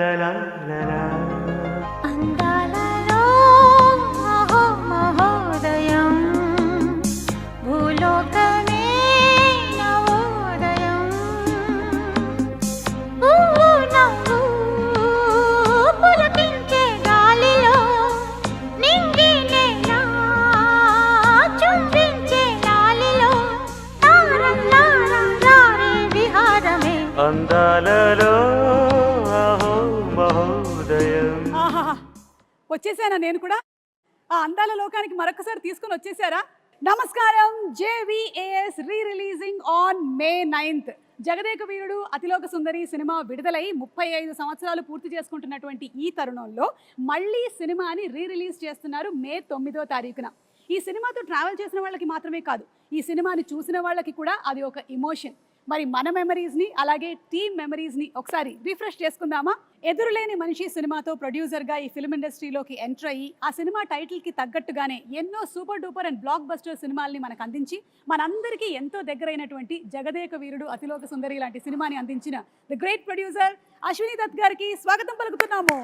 లలా లలా అందాలలో మహో మహోదయం భూలోకమే నవోదయం నవ్వు పులకించే గాలిలో నింగి నేల చుంబించే లాలిలో తారం లారం రారే విహారమే అందాలలో అహో మహోదయం. ఆహాహా. వచ్చేసానా నేను కూడా ఆ అందాల లోకానికి మరొకసారి తీసుకుని వచ్చేసారా? నమస్కారం. JVAS re releasing on May 9th. Jagadeka Veerudu Athiloka Sundari cinema విడుదలై 35 సంవత్సరాలు పూర్తి చేసుకుంటున్నటువంటి ఈ తరుణంలో మళ్ళీ సినిమాని రీ రిలీజ్ చేస్తున్నారు May 9వ తారీఖున. ఈ సినిమాతో ట్రావెల్ చేసిన వాళ్ళకి మాత్రమే కాదు, ఈ సినిమాని చూసిన వాళ్ళకి కూడా అది ఒక ఎమోషన్. మరి మన మెమరీస్ని అలాగే టీమ్ మెమరీస్ని ఒకసారి రిఫ్రెష్ చేసుకుందామా? ఎదురులేని మనిషి సినిమాతో ప్రొడ్యూసర్గా ఈ ఫిల్మ్ ఇండస్ట్రీలోకి ఎంటర్ అయ్యి ఆ సినిమా టైటిల్కి తగ్గట్టుగానే ఎన్నో super duper and blockbuster సినిమాల్ని మనకు అందించి మనందరికీ ఎంతో దగ్గరైనటువంటి జగదేక వీరుడు అతిలోక సుందరి లాంటి సినిమాని అందించిన the great producer Ashwini Dutt గారికి స్వాగతం పలుకుతున్నాము.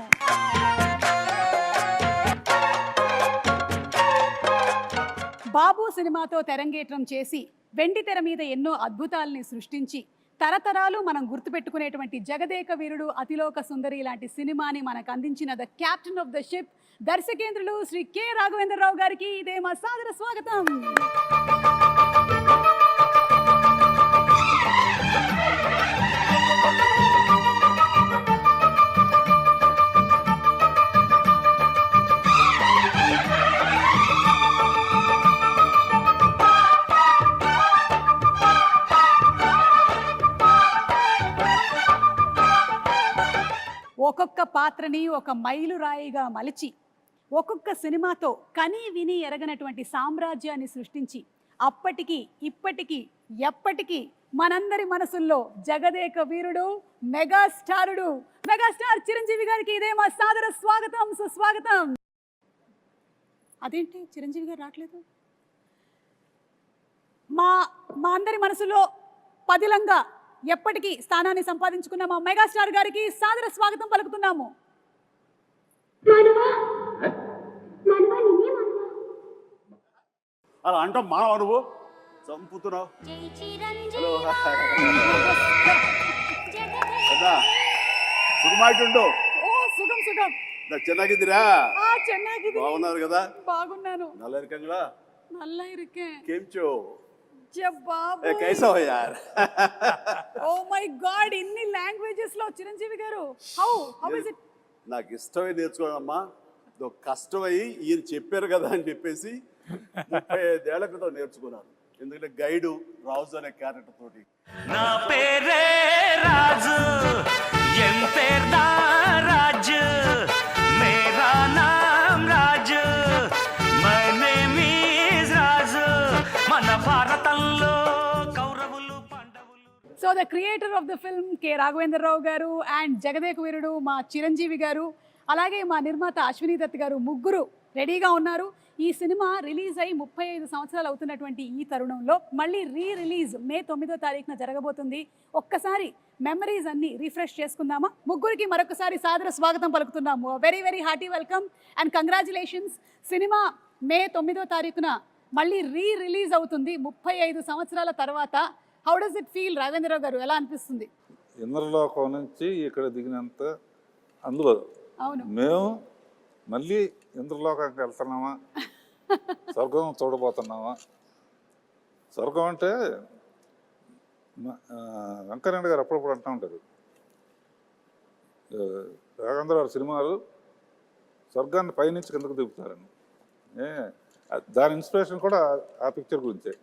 బాబు సినిమాతో తెరంగేట్రం చేసి వెండి తెర మీద ఎన్నో అద్భుతాలని సృష్టించి తరతరాలు మనం గుర్తుపెట్టుకునేటువంటి జగదేక వీరుడు అతిలోక సుందరి లాంటి సినిమాని మనకు అందించిన the captain of the ship దర్శకేంద్రులు శ్రీ కె రాఘవేంద్రరావు గారికి ఇదే మా సాదర స్వాగతం. ఒక్కొక్క పాత్రని ఒక మైలురాయిగా మలిచి ఒక్కొక్క సినిమాతో కని విని ఎరగనటువంటి సామ్రాజ్యాన్ని సృష్టించి అప్పటికి ఇప్పటికీ ఎప్పటికీ మనందరి మనసుల్లో జగదేక వీరుడు మెగాస్టార్ చిరంజీవి గారికి ఇదే మా సాదర స్వాగతం సుస్వాగతం. అదేంటి చిరంజీవి గారు రావట్లేదు? మా అందరి మనసులో పదిలంగా ఎప్పటికీ స్థానాన్ని సంపాదించుకున్న మా మెగాస్టార్ గారికి సాదర స్వాగతం పలుకుతున్నాము. అలా అంటాం మానవ నువ్వు చంపుతున్నావు. సుఖమాయిట్టుండు. ఓ సుఖం సుఖం. ಚೆನ್ನಾಗಿದ್ದೀರಾ? ಚೆನ್ನಾಗಿದ್ದೀನಿ. బాగున్నారు కదా? బాగున్నాను. నల్ల ఇరుకంగా నల్ల ఇరుకే. కేంచో బాబు कैसा हो यार? ఓ మై గాడ్, ఇన్ని లాంగ్వేజెస్ లో చిరంజీవి గారు హౌ ఇస్ ఇట్? నాకు ఇష్టమై నేర్చుకోవడమ్మా, కష్టమై ఈయన చెప్పారు కదా అని చెప్పేసి 35 ఏళ్ల క్రితం నేర్చుకున్నాను. ఎందుకంటే గైడు రాజు అనే క్యారెక్టర్ తోటి. నా పేరే రాజు ఎం పేర్దా రాజు మేరా నామ్ రాజు మై నేమ్ ఈజ్ రాజు మన భారతంలో కౌరవులు పాండవులు. So the creator of the film K Raghavendra Rao గారు అండ్ జగదేక వీరుడు మా చిరంజీవి గారు అలాగే మా నిర్మాత అశ్విని దత్ గారు ముగ్గురు రెడీగా ఉన్నారు. ఈ సినిమా రిలీజ్ అయ్యి 35 సంవత్సరాలు అవుతున్నటువంటి ఈ తరుణంలో మళ్ళీ రీ రిలీజ్ May 9వ తారీఖున జరగబోతుంది. ఒక్కసారి మెమరీస్ అన్ని రిఫ్రెష్ చేసుకుందామా? ముగ్గురికి మరొకసారి సాదర స్వాగతం పలుకుతున్నాము. Very very hearty welcome and congratulations. Cinema May 9వ తారీఖున మళ్ళీ రీ రిలీజ్ అవుతుంది 35 సంవత్సరాల తర్వాత. How does it feel Raghavendra Rao garu? ఎలా అనిపిస్తుంది? ఇంద్రలోకం నుంచి ఇక్కడ దిగినంత అందులో అవును, మేము మళ్ళీ ఇంద్రలోకానికి వెళ్తున్నామా, స్వర్గం చూడబోతున్నామా? స్వర్గం అంటే వెంకయ్యనాయుడు గారు అప్పుడప్పుడు అంటూ ఉంటారు, రాఘవేంద్రరావు సినిమాలు స్వర్గాన్ని పైనుంచి కిందకు దిగుతారని. దాని ఇన్స్పిరేషన్ కూడా ఆ పిక్చర్ గురించే.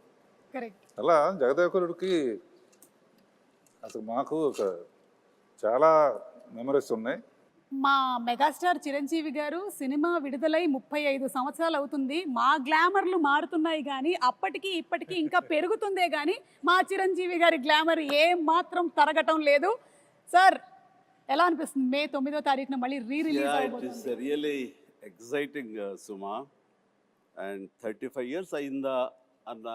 అలా జగదేవకురుడికి అసలు మాకు చాలా మెమరీస్ ఉన్నాయి. మా మెగాస్టార్ చిరంజీవి గారు సినిమా విడుదలై 35 సంవత్సరాలు అవుతుంది. మా గ్లామర్లు మారుతున్నాయి కానీ అప్పటికి ఇప్పటికీ ఇంకా పెరుగుతుందే కానీ మా చిరంజీవి గారి గ్లామర్ ఏం మాత్రం తరగటం లేదు. సార్ ఎలా అనిపిస్తుంది? May 9వ తారీఖున మళ్ళీ re release it is really exciting Suma. And 35 years అయిందా అన్న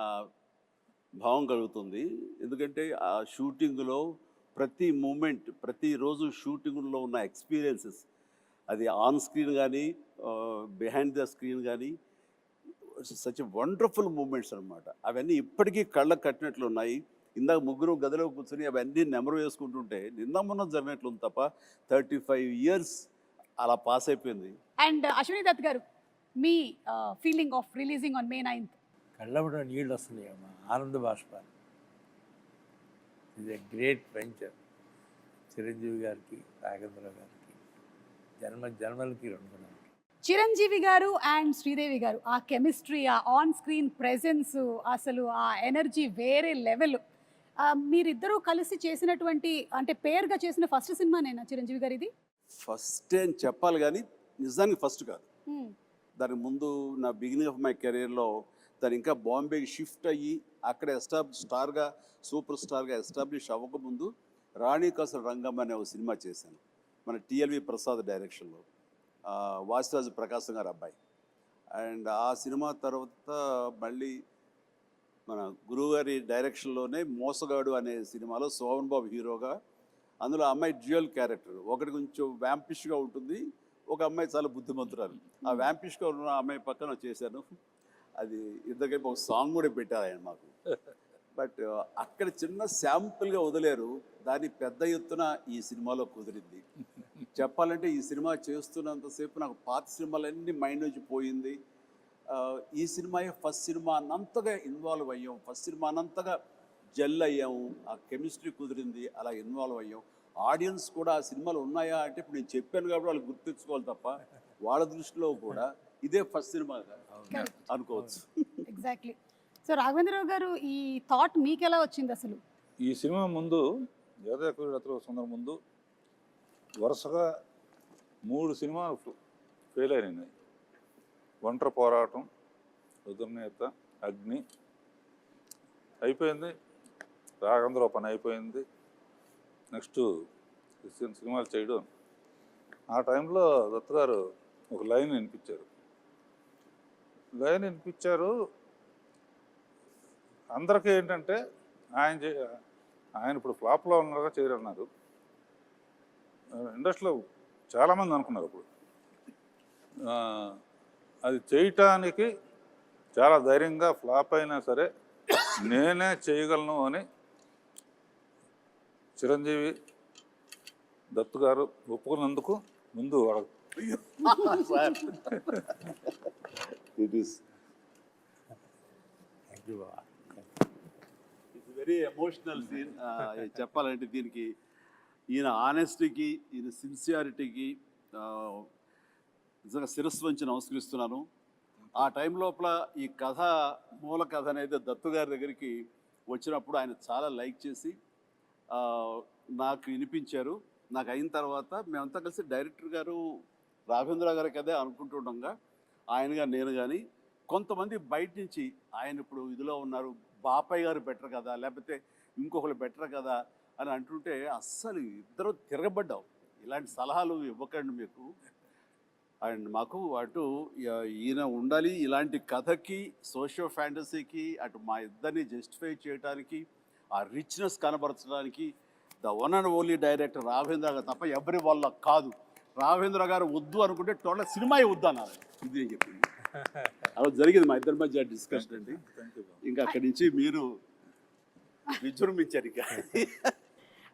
భావం కలుగుతుంది. ఎందుకంటే ఆ షూటింగ్లో ప్రతి మూమెంట్, ప్రతిరోజు షూటింగ్లో ఉన్న ఎక్స్పీరియన్సెస్, అది ఆన్ స్క్రీన్ కానీ బిహైండ్ ద స్క్రీన్ కానీ, సచ్ వండర్ఫుల్ మూమెంట్స్ అనమాట. అవన్నీ ఇప్పటికీ కళ్ళకు కట్టినట్లు ఉన్నాయి. ఇందాక ముగ్గురు గదిలో కూర్చొని అవన్నీ నెమరు వేసుకుంటుంటే నిన్న మొన్న జరిగినట్లు ఉంది తప్ప 35 years అలా పాస్ అయిపోయింది. అండ్ అశ్విని దత్ గారు, మీ feeling of releasing on May 9th? కళ్ళబడి నీళ్ళు వస్తున్నాయి అమ్మా, ఆనంద బాష్పాలు. ఇది గ్రేట్ వెంచర్. చిరంజీవి గారికి, రాఘవేంద్ర గారికి జన్మలకి రెండు. చిరంజీవి గారు అండ్ శ్రీదేవి గారు, ఆ కెమిస్ట్రీ, ఆ ఆన్ స్క్రీన్ ప్రెజెన్స్, అసలు ఆ ఎనర్జీ వేరే లెవెల్. మీరిద్దరూ కలిసి చేసినటువంటి, అంటే పేరుగా చేసిన ఫస్ట్ సినిమా నేనా చిరంజీవి గారు ఇది? ఫస్ట్ అని చెప్పాలి కానీ నిజానికి ఫస్ట్ కాదు. దానికి ముందు నా బిగినింగ్ ఆఫ్ మై కెరీర్లో తను ఇంకా బాంబేకి షిఫ్ట్ అయ్యి అక్కడ స్టార్గా, సూపర్ స్టార్గా ఎస్టాబ్లిష్ అవ్వకముందు రాణి కసర రంగం అనే ఒక సినిమా చేశాను, మన టిఎల్వి ప్రసాద్ డైరెక్షన్లో, వాసిరాజు ప్రకాశం గారు అబ్బాయి. అండ్ ఆ సినిమా తర్వాత మళ్ళీ మన గురువుగారి డైరెక్షన్లోనే మోసగాడు అనే సినిమాలో సోమన్ బాబు హీరోగా, అందులో అమ్మాయి డ్యూయల్ క్యారెక్టర్, ఒకటి కొంచెం వ్యాంపిష్గా ఉంటుంది, ఒక అమ్మాయి చాలా బుద్ధిమంతురాలు. ఆ వ్యాంపిష్గా ఉన్న అమ్మాయి పక్కన చేశాను. అది ఇద్దరికైపు ఒక సాంగ్ కూడా పెట్టారు ఆయన మాకు. బట్ అక్కడ చిన్న శాంపుల్గా వదిలేరు, దాన్ని పెద్ద ఎత్తున ఈ సినిమాలో కుదిరింది. చెప్పాలంటే ఈ సినిమా చేస్తున్నంతసేపు నాకు పాత సినిమాలన్నీ మైండ్ నుంచి పోయింది. ఈ సినిమా ఫస్ట్ సినిమా అన్నంతగా ఇన్వాల్వ్ అయ్యాం, ఫస్ట్ సినిమా అన్నంతగా జెల్ అయ్యాము, ఆ కెమిస్ట్రీ కుదిరింది, అలా ఇన్వాల్వ్ అయ్యాం. ఆడియన్స్ కూడా ఆ సినిమాలు ఉన్నాయా అంటే ఇప్పుడు నేను చెప్పాను కాబట్టి వాళ్ళు గుర్తించుకోవాలి తప్ప వాళ్ళ దృష్టిలో కూడా ఇదే ఫస్ట్ సినిమా అనుకోవచ్చు. ఎగ్జాక్ట్లీ. సో రాఘవేంద్రరావు గారు, ఈ థాట్ మీకు ఎలా వచ్చింది అసలు? ఈ సినిమా ముందు, జగదేక సుందరం ముందు వరుసగా 3 సినిమాలు ఫెయిల్ అయినాయి. ఒంటరి పోరాటం, రుద్రనేత, అగ్ని అయిపోయింది, రాఘవేంద్ర పని అయిపోయింది. నెక్స్ట్ సినిమాలు చేయడం. ఆ టైంలో దత్ గారు ఒక లైన్ వినిపించారు. అందరికీ ఏంటంటే ఆయన ఇప్పుడు ఫ్లాప్లో ఉన్నారుగా చేయరన్నారు. ఇండస్ట్రీలో చాలామంది అనుకున్నారు ఇప్పుడు అది చేయటానికి చాలా ధైర్యంగా, ఫ్లాప్ అయినా సరే నేనే చేయగలను అని చిరంజీవి దత్ గారు ఒప్పుకున్నందుకు ముందు it is it's very emotional scene. చెప్పాలంటే దీనికి ఈయన ఆనెస్టీకి, ఈయన సిన్సియారిటీకి నిజంగా శిరస్సు వంచి నమస్కరిస్తున్నాను. ఆ టైం లోపల ఈ కథ, మూల కథ అనేది దత్తు గారి దగ్గరికి వచ్చినప్పుడు ఆయన చాలా లైక్ చేసి నాకు వినిపించారు. నాకు అయిన తర్వాత మేమంతా కలిసి డైరెక్టర్ గారు రాఘవేంద్ర గారి కదే అనుకుంటుండగా ఆయనగా నేను కానీ కొంతమంది బయట నుంచి ఆయన ఇప్పుడు ఇదిలో ఉన్నారు, బాపయ్య గారు బెటర్ కదా, లేకపోతే ఇంకొకరు బెటర్ కదా అని అంటుంటే అస్సలు ఇద్దరు తిరగబడ్డావు. ఇలాంటి సలహాలు ఇవ్వకండి మీకు. అండ్ మాకు అటు ఈయన ఉండాలి, ఇలాంటి కథకి, సోషియో ఫ్యాంటసీకి, అటు మా ఇద్దరిని జస్టిఫై చేయడానికి, ఆ రిచ్నెస్ కనబరచడానికి the one and only director Raghavendra garu తప్ప ఎవరి వల్ల కాదు. రాఘవేంద్ర గారు వద్దు అనుకుంటే టోటల్ సినిమాయే వద్దు అన్నారు. ఇది నేను చెప్పింది. అలా జరిగింది మా ఇద్దరి మధ్య డిస్కషన్ అండి. ఇంకా అక్కడి నుంచి మీరు విజృంభించారు. ఇంకా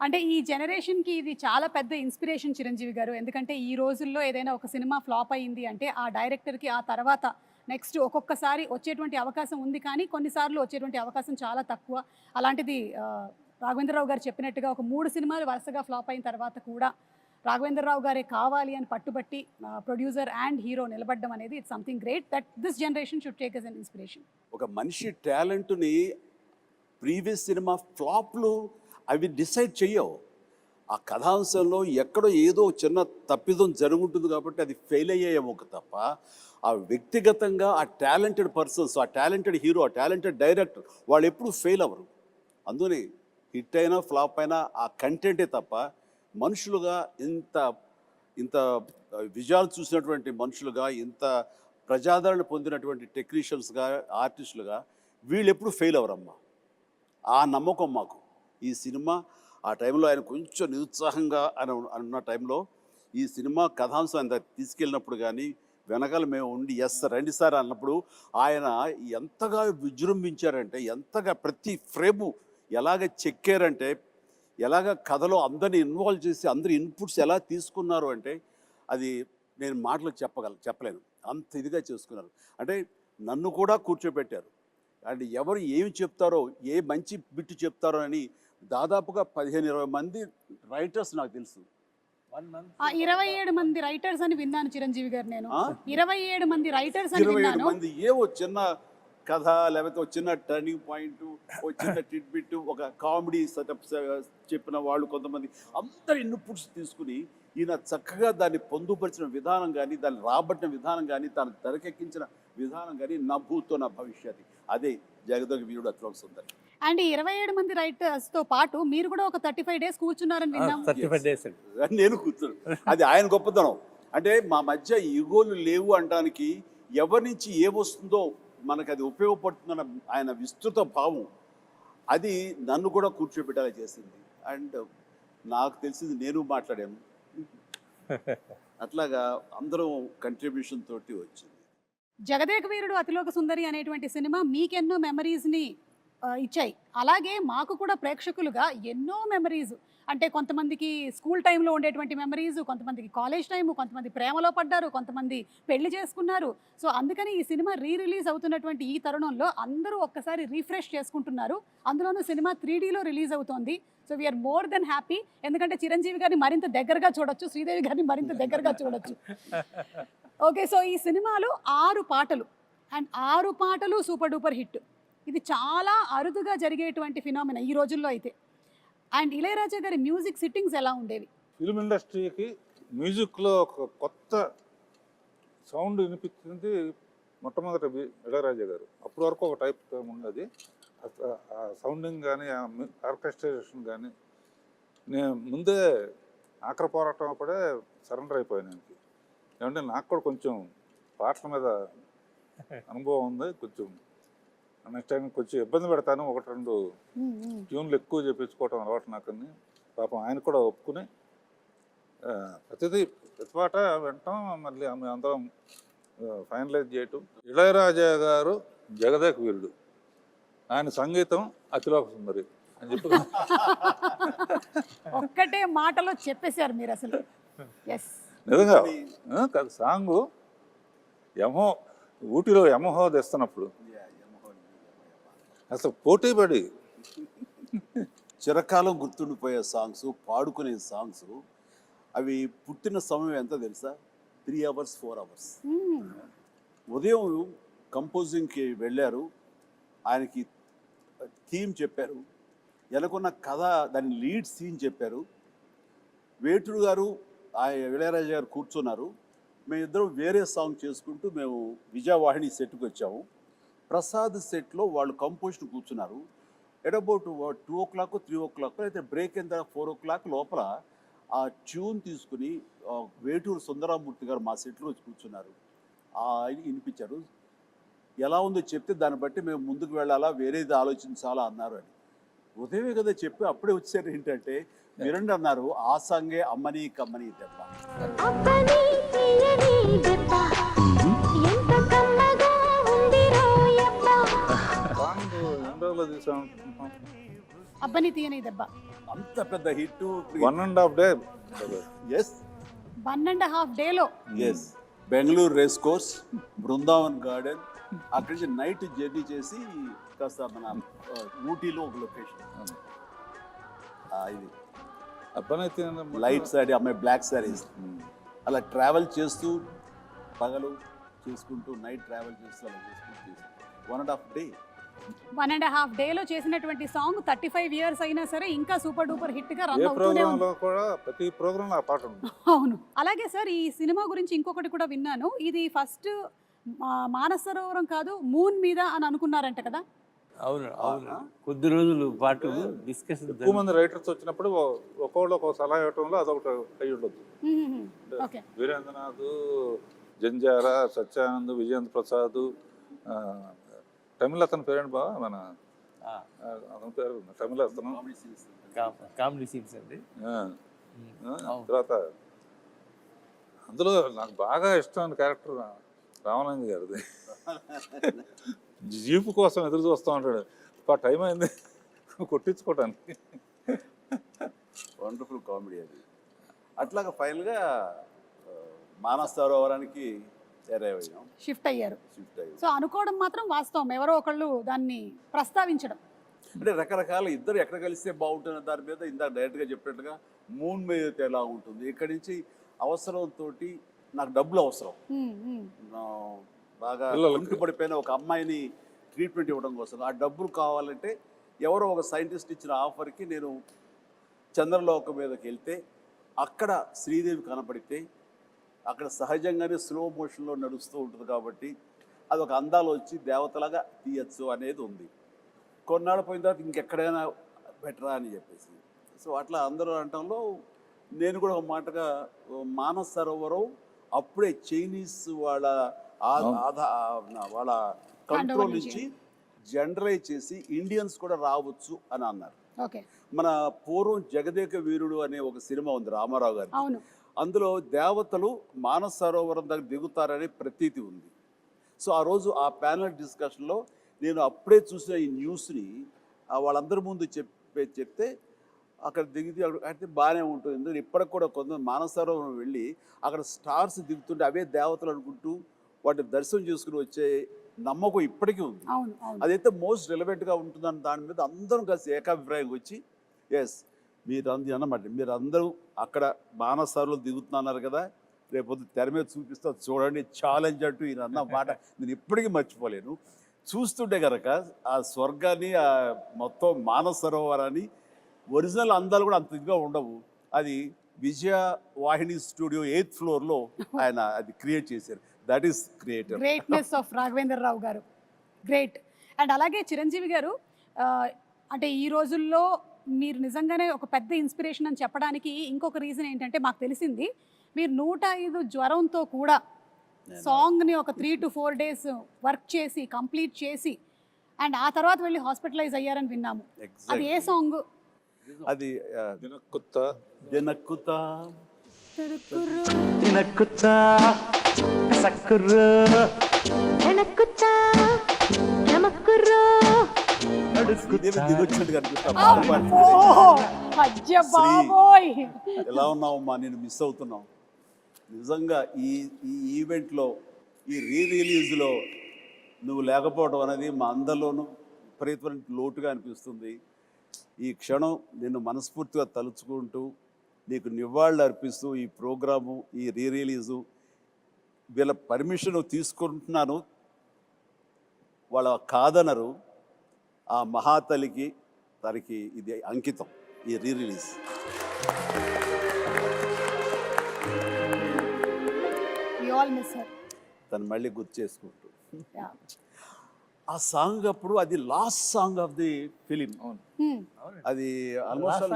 అంటే ఈ జనరేషన్కి ఇది చాలా పెద్ద ఇన్స్పిరేషన్ చిరంజీవి గారు. ఎందుకంటే ఈ రోజుల్లో ఏదైనా ఒక సినిమా ఫ్లాప్ అయింది అంటే ఆ డైరెక్టర్కి ఆ తర్వాత నెక్స్ట్ ఒక్కొక్కసారి వచ్చేటువంటి అవకాశం ఉంది, కానీ కొన్నిసార్లు వచ్చేటువంటి అవకాశం చాలా తక్కువ. అలాంటిది రాఘవేంద్రరావు గారు చెప్పినట్టుగా ఒక 3 సినిమాలు వరుసగా ఫ్లాప్ అయిన తర్వాత కూడా రాఘవేంద్రరావు గారే కావాలి అని పట్టుబట్టి ప్రొడ్యూసర్ అండ్ హీరో నిలబడడం అనేది it's something great that this generation should take as an inspiration. ఒక మనిషి టాలెంట్ని ప్రీవియస్ సినిమా ఫ్లాప్లు అవి డిసైడ్ చెయ్యవు. ఆ కథాంశంలో ఎక్కడో ఏదో చిన్న తప్పిదం జరుగుతుంది కాబట్టి అది ఫెయిల్ అయ్యేమో తప్ప ఆ వ్యక్తిగతంగా ఆ టాలెంటెడ్ పర్సన్స్, ఆ టాలెంటెడ్ హీరో, ఆ టాలెంటెడ్ డైరెక్టర్ వాళ్ళు ఎప్పుడూ ఫెయిల్ అవ్వరు. అందుకని హిట్ అయినా ఫ్లాప్ అయినా ఆ కంటెంటే తప్ప మనుషులుగా ఇంత విజయాలు చూసినటువంటి మనుషులుగా, ఇంత ప్రజాదరణ పొందినటువంటి టెక్నీషియన్స్గా, ఆర్టిస్టులుగా వీళ్ళు ఎప్పుడు ఫెయిల్ అవ్వరమ్మా. ఆ నమ్మకం మాకు. ఈ సినిమా ఆ టైంలో ఆయన కొంచెం నిరుత్సాహంగా అన్న టైంలో ఈ సినిమా కథాంశం అంత తీసుకెళ్ళినప్పుడు కానీ వెనకాల మేము ఉండి ఎస్ రండి సార్ అన్నప్పుడు ఆయన ఎంతగా విజృంభించారంటే, ఎంతగా ప్రతి ఫ్రేము ఎలాగ చెక్కారంటే, ఎలాగ కథలో అందరిని ఇన్వాల్వ్ చేసి అందరి ఇన్పుట్స్ ఎలా తీసుకున్నారు అంటే అది నేను మాటలు చెప్పలేను, అంత ఇదిగా చేసుకున్నారు. అంటే నన్ను కూడా కూర్చోబెట్టారు అండ్ ఎవరు ఏమి చెప్తారో, ఏ మంచి బిట్టు చెప్తారో అని దాదాపుగా 15-20 మంది రైటర్స్ నాకు తెలుసు. 27 మంది రైటర్స్ అని విన్నాను చిరంజీవి గారు. నేను 27 మంది రైటర్స్ అని 27 విన్నాను. మంది ఏవో చిన్న కథ, లేకపోతే ఒక చిన్న టర్నింగ్ పాయింట్, ఒక చిన్న టిట్ బిట్, ఒక కామెడీ సెటప్ చెప్పిన వాళ్ళు కొంతమంది, అందరి ఇన్పుట్స్ తీసుకుని ఈయన చక్కగా దాన్ని పొందుపరిచిన విధానం కానీ, దాన్ని రాబట్టిన విధానం కానీ, తాను తెరకెక్కించిన విధానం కానీ నా భూతో నా భవిష్యత్తు, అదే జగదేక వీరుడు అతిలోక సుందరి. అండ్ 27 మంది రైటర్స్ తో పాటు మీరు కూడా ఒక 35 డేస్ కూర్చున్నారని విన్నాం. 35 డేస్ అండి. నేను కూర్చున్నాను, అది ఆయన గొప్పతనం. అంటే మా మధ్య ఈగోలు లేవు అనడానికి, ఎవరి నుంచి ఏ వస్తుందో మనకు అది ఉపయోగపడుతుందన్న ఆయన విస్తృత భావం, అది నన్ను కూడా కూర్చోబెట్టాలి చేసింది. అండ్ నాకు తెలిసింది నేను మాట్లాడాను, అట్లాగా అందరం కంట్రిబ్యూషన్ తోటి వచ్చింది. జగదేక వీరుడు అతిలోక సుందరి అనేటువంటి సినిమా మీకెన్నో మెమరీస్ని ఇచ్చాయి. అలాగే మాకు కూడా ప్రేక్షకులుగా ఎన్నో మెమరీస్, అంటే కొంతమందికి స్కూల్ టైంలో ఉండేటువంటి మెమరీస్, కొంతమందికి కాలేజ్ టైము, కొంతమంది ప్రేమలో పడ్డారు, కొంతమంది పెళ్లి చేసుకున్నారు. సో అందుకని ఈ సినిమా రిలీజ్ అవుతున్నటువంటి ఈ తరుణంలో అందరూ ఒక్కసారి రీఫ్రెష్ చేసుకుంటున్నారు. అందులోనూ సినిమా 3Dలో రిలీజ్ అవుతోంది. So we're more than happy. ఎందుకంటే చిరంజీవి గారిని మరింత దగ్గరగా చూడొచ్చు, శ్రీదేవి గారిని మరింత దగ్గరగా చూడొచ్చు. ఓకే, సో ఈ సినిమాలో 6 పాటలు అండ్ 6 పాటలు సూపర్ డూపర్ హిట్. ఇది చాలా అరుదుగా జరిగేటువంటి ఫినామినా ఈ రోజుల్లో అయితే. అండ్ ఇళయరాజా గారి మ్యూజిక్ సిట్టింగ్స్ ఎలా ఉండేవి? ఫిల్మ్ ఇండస్ట్రీకి మ్యూజిక్లో ఒక కొత్త సౌండ్ వినిపించింది మొట్టమొదటి ఇళయరాజా గారు. అప్పటి వరకు ఒక టైప్ ఉన్నది, ఆ సౌండింగ్ కానీ, ఆ ఆర్కెస్ట్రేషన్ కానీ. నేను ముందే ఆఖరి పోరాటం అప్పుడే సరెండర్ అయిపోయాను. ఏమంటే నాకు కూడా కొంచెం పాటల మీద అనుభవం ఉంది, కొంచెం నెక్స్ట్ టైం కొంచెం ఇబ్బంది పెడతాను, 1-2 ట్యూన్లు ఎక్కువ చేపించుకోవటం అలవాటు నాకని. పాపం ఆయన కూడా ఒప్పుకుని ప్రతి పాట వింటాం, మళ్ళీ ఆమె అందరం ఫైనలైజ్ చేయటం. ఇళయరాజా గారు జగదేక వీరుడు, ఆయన సంగీతం అతిలోక సుందరి అని చెప్పి ఒక్కటే మాటలో చెప్పేశారు మీరు అసలు. ఎస్, నిజంగా కాదు, సాంగు యమహో, ఊటీలో యమహో తెస్తున్నప్పుడు అసలు పోటీ పడి చిరకాలం గుర్తుండిపోయే సాంగ్స్, పాడుకునే సాంగ్స్, అవి పుట్టిన సమయం ఎంత తెలుసా? 3 hours 4 hours. ఉదయం కంపోజింగ్కి వెళ్ళారు, ఆయనకి థీమ్ చెప్పారు, ఎలాగొన్న కథ దాని లీడ్ సీన్ చెప్పారు. వేటూరు గారు ఇళయరాజా గారు కూర్చున్నారు, మేమిద్దరం వేరే సాంగ్ చేసుకుంటూ మేము విజయవాహిని సెట్కి వచ్చాము. ప్రసాద్ సెట్లో వాళ్ళు కంపోజిషన్ కూర్చున్నారు. ఎట్ అబౌట్ 2 o'clock 3 o'clock అయితే బ్రేక్ అయిన తర్వాత 4 o'clock లోపల ఆ ట్యూన్ తీసుకుని వేటూరు సుందరమూర్తి గారు మా సెట్లో వచ్చి కూర్చున్నారు. వినిపించారు. ఎలా ఉందో చెప్తే దాన్ని బట్టి మేము ముందుకు వెళ్ళాలా, వేరేది ఆలోచించాలా అన్నారు అని. ఉదయమే కదా చెప్పి అప్పుడే వచ్చారు. ఏంటంటే విరండి అన్నారు, ఆ సాంగే అమ్మని కమ్మని దెబ్బ. అబ్బని తీయని దెబ్బ అంత పెద్ద హిట్. 1.5 day. ఎస్, 1.5 డేలో. Yes, Bengaluru race course, Brindavan garden, అక్కడి నుంచి నైట్ జర్నీ చేసి కాస్త మన ఊటీలో ఒక లొకేషన్, ఇది లైట్ సారీ, అమ్మాయి బ్లాక్ సారీస్, అలా ట్రావెల్ చేస్తూ పగలు చేసుకుంటూ నైట్ ట్రావెల్ చేస్తూ అలా చేసుకుంటూ 1.5 day. 1.5 డేలో చేసినటువంటి సాంగ్ 35 years అయినా సరే ఇంకా సూపర్ డూపర్ హిట్ గా రన్ అవుతూనే ఉంది. ప్రతి ప్రోగ్రామ్ లో ఆ పాట ఉంది. అవును. అలాగే సార్, ఈ సినిమా గురించి ఇంకొకటి కూడా విన్నాను, ఇది ఫస్ట్ మానస సరోవరం కాదు మూన్ మీద అని అనుకున్నారంట కదా? అవును అవును, కొద్ది రోజులు పాటు డిస్కషన్. ఎక్కువ మంది రైటర్స్ వచ్చినప్పుడు ఒక్కొక్కళ్ళు ఒక సలహా ఇవ్వటంలో అదొకటి అయి ఉండదు. ఓకే, వీరేంద్రనాథ్, జంజారా, సత్యానంద్, విజయేంద్ర ప్రసాద్, తమిళ అతని పేరేంటి బా, మన అతని పేరు తమిళ అతను. కామెడీ సీన్స్ అండి. తర్వాత అందులో నాకు బాగా ఇష్టమైన క్యారెక్టర్ రామానంద్ గారిది. జీపు కోసం ఎదురు చూస్తూ ఉంటాడు, టైం అయింది కొట్టించుకోవటానికి. వండర్ఫుల్ కామెడీ అది. అట్లాగా ఫైనల్గా మానస సరోవరానికి అయ్యాం, షిఫ్ట్ అయ్యారు. షిఫ్ట్ అయ్యాం. సో అనుకోవడం మాత్రం వాస్తవం, ఎవరో ఒకళ్ళు దాన్ని ప్రస్తావించడం. అంటే రకరకాల ఇద్దరు ఎక్కడ కలిస్తే బాగుంటుంది దాని మీద ఇందాక డైరెక్ట్గా చెప్పినట్టుగా మూన్ మీద అయితే ఎలా ఉంటుంది, ఇక్కడి నుంచి అవసరంతో నాకు డబ్బులు అవసరం, బాగా ఇంటి పడిపోయిన ఒక అమ్మాయిని ట్రీట్మెంట్ ఇవ్వడం కోసం ఆ డబ్బులు కావాలంటే ఎవరో ఒక సైంటిస్ట్ ఇచ్చిన ఆఫర్కి నేను చంద్రలోకం మీదకి వెళ్తే అక్కడ శ్రీదేవి కనపడితే అక్కడ సహజంగానే స్లో మోషన్లో నడుస్తూ ఉంటుంది కాబట్టి అదొక అందాలు వచ్చి దేవతలాగా తీయచ్చు అనేది ఉంది. కొన్నాళ్ళు పోయిన తర్వాత ఇంకెక్కడైనా బెటరా అని చెప్పేసి, సో అట్లా అందరూ అనటంలో నేను కూడా ఒక మాటగా మానస సరోవరం అప్పుడే చైనీస్ వాళ్ళ వాళ్ళ కంట్రోల్ నుంచి జనరలైజ్ చేసి ఇండియన్స్ కూడా రావచ్చు అని అన్నారు. మన పూర్వం జగదేక వీరుడు అనే ఒక సినిమా ఉంది రామారావు గారి, అందులో దేవతలు మానస సరోవరం దగ్గర దిగుతారనే ప్రతీతి ఉంది. సో ఆ రోజు ఆ ప్యానల్ డిస్కషన్లో నేను అప్పుడే చూసిన ఈ న్యూస్ని వాళ్ళందరి ముందు చెప్తే అక్కడ దిగితే అయితే బాగానే ఉంటుంది. ఎందుకంటే ఇప్పటికి కూడా కొంత మానస సరోవరం వెళ్ళి అక్కడ స్టార్స్ దిగుతుంటే అవే దేవతలు అనుకుంటూ వాటిని దర్శనం చేసుకుని వచ్చే నమ్మకం ఇప్పటికీ ఉంది. అదైతే మోస్ట్ రిలవెంట్గా ఉంటుందని దాని మీద అందరం కలిసి ఏకాభిప్రాయం వచ్చి ఎస్ మీరు అన్నమాట, మీరు అందరూ అక్కడ మానస సరోవరం దిగుతున్నారు కదా, రేపొద్దు తెర మీద చూపిస్తా చూడండి ఛాలెంజ్ అంటూ ఈయన అన్న మాట నేను ఇప్పటికీ మర్చిపోలేను. చూస్తుంటే కనుక ఆ స్వర్గాన్ని ఆ మొత్తం మానస సరోవరాన్ని ఒరిజినల్ అందాలు కూడా అంత ఇదిగా ఉండవు. అది విజయ వాహిని స్టూడియో 8th ఫ్లోర్లో ఆయన అది క్రియేట్ చేశారు. That is greatness of Raghavendra Rao garu, great. And అలాగే చిరంజీవి గారు, అంటే ఈ రోజుల్లో మీరు నిజంగానే ఒక పెద్ద ఇన్స్పిరేషన్ అని చెప్పడానికి ఇంకొక రీజన్ ఏంటంటే మాకు తెలిసింది మీరు 105 జ్వరంతో కూడా సాంగ్ని ఒక 3 to 4 days వర్క్ చేసి కంప్లీట్ చేసి అండ్ ఆ తర్వాత వెళ్ళి హాస్పిటలైజ్ అయ్యారని విన్నాము. అది ఏ సాంగ్? అది ఎలా ఉన్నావమ్మా, నేను మిస్ అవుతున్నాం నిజంగా. ఈ ఈవెంట్లో ఈ రిలీజ్లో నువ్వు లేకపోవడం అనేది మా అందరిలోనూ విపరీతమైన లోటుగా అనిపిస్తుంది. ఈ క్షణం నిన్ను మనస్ఫూర్తిగా తలుచుకుంటూ నీకు నివాళులు అర్పిస్తూ ఈ ప్రోగ్రాము ఈ రిలీజు వీళ్ళ పర్మిషన్ తీసుకుంటున్నాను, వాళ్ళ కాదనరు. ఆ మహాతలికి తనకి ఇది అంకితం ఈ రిలీజ్. తను మళ్ళీ గుర్తు చేసుకుంటూ ఆ సాంగ్ అప్పుడు అది last song of the film. అది ఆల్మోస్ట్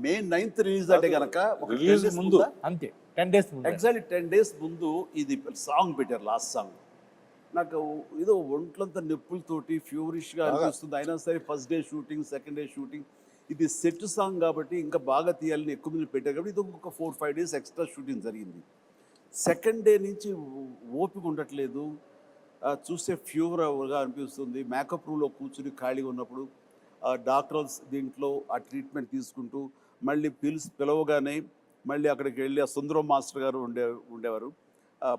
May 9th రిలీజ్ అంటే కనుక ముందు అంతే 10 days ఎగ్జాక్ట్లీ 10 days ముందు ఇది సాంగ్ పెట్టారు. లాస్ట్ సాంగ్ నాకు ఏదో ఒంట్లంతా నొప్పులతోటి ఫ్యూరిష్గా అనిపిస్తుంది. అయినా సరే first day shooting, second day shooting, ఇది సెట్ సాంగ్ కాబట్టి ఇంకా బాగా తీయాలని ఎక్కువ మంది పెట్టారు కాబట్టి ఇది ఒక 4-5 days ఎక్స్ట్రా షూటింగ్ జరిగింది. సెకండ్ డే నుంచి ఓపిక ఉండట్లేదు, చూస్తే ఫీవర్గా అనిపిస్తుంది. మేకప్ రూమ్లో కూర్చుని ఖాళీగా ఉన్నప్పుడు డాక్టర్స్ దీంట్లో ఆ ట్రీట్మెంట్ తీసుకుంటూ మళ్ళీ పిలవగానే మళ్ళీ అక్కడికి వెళ్ళి ఆ సుందరం మాస్టర్ గారు ఉండేవారు,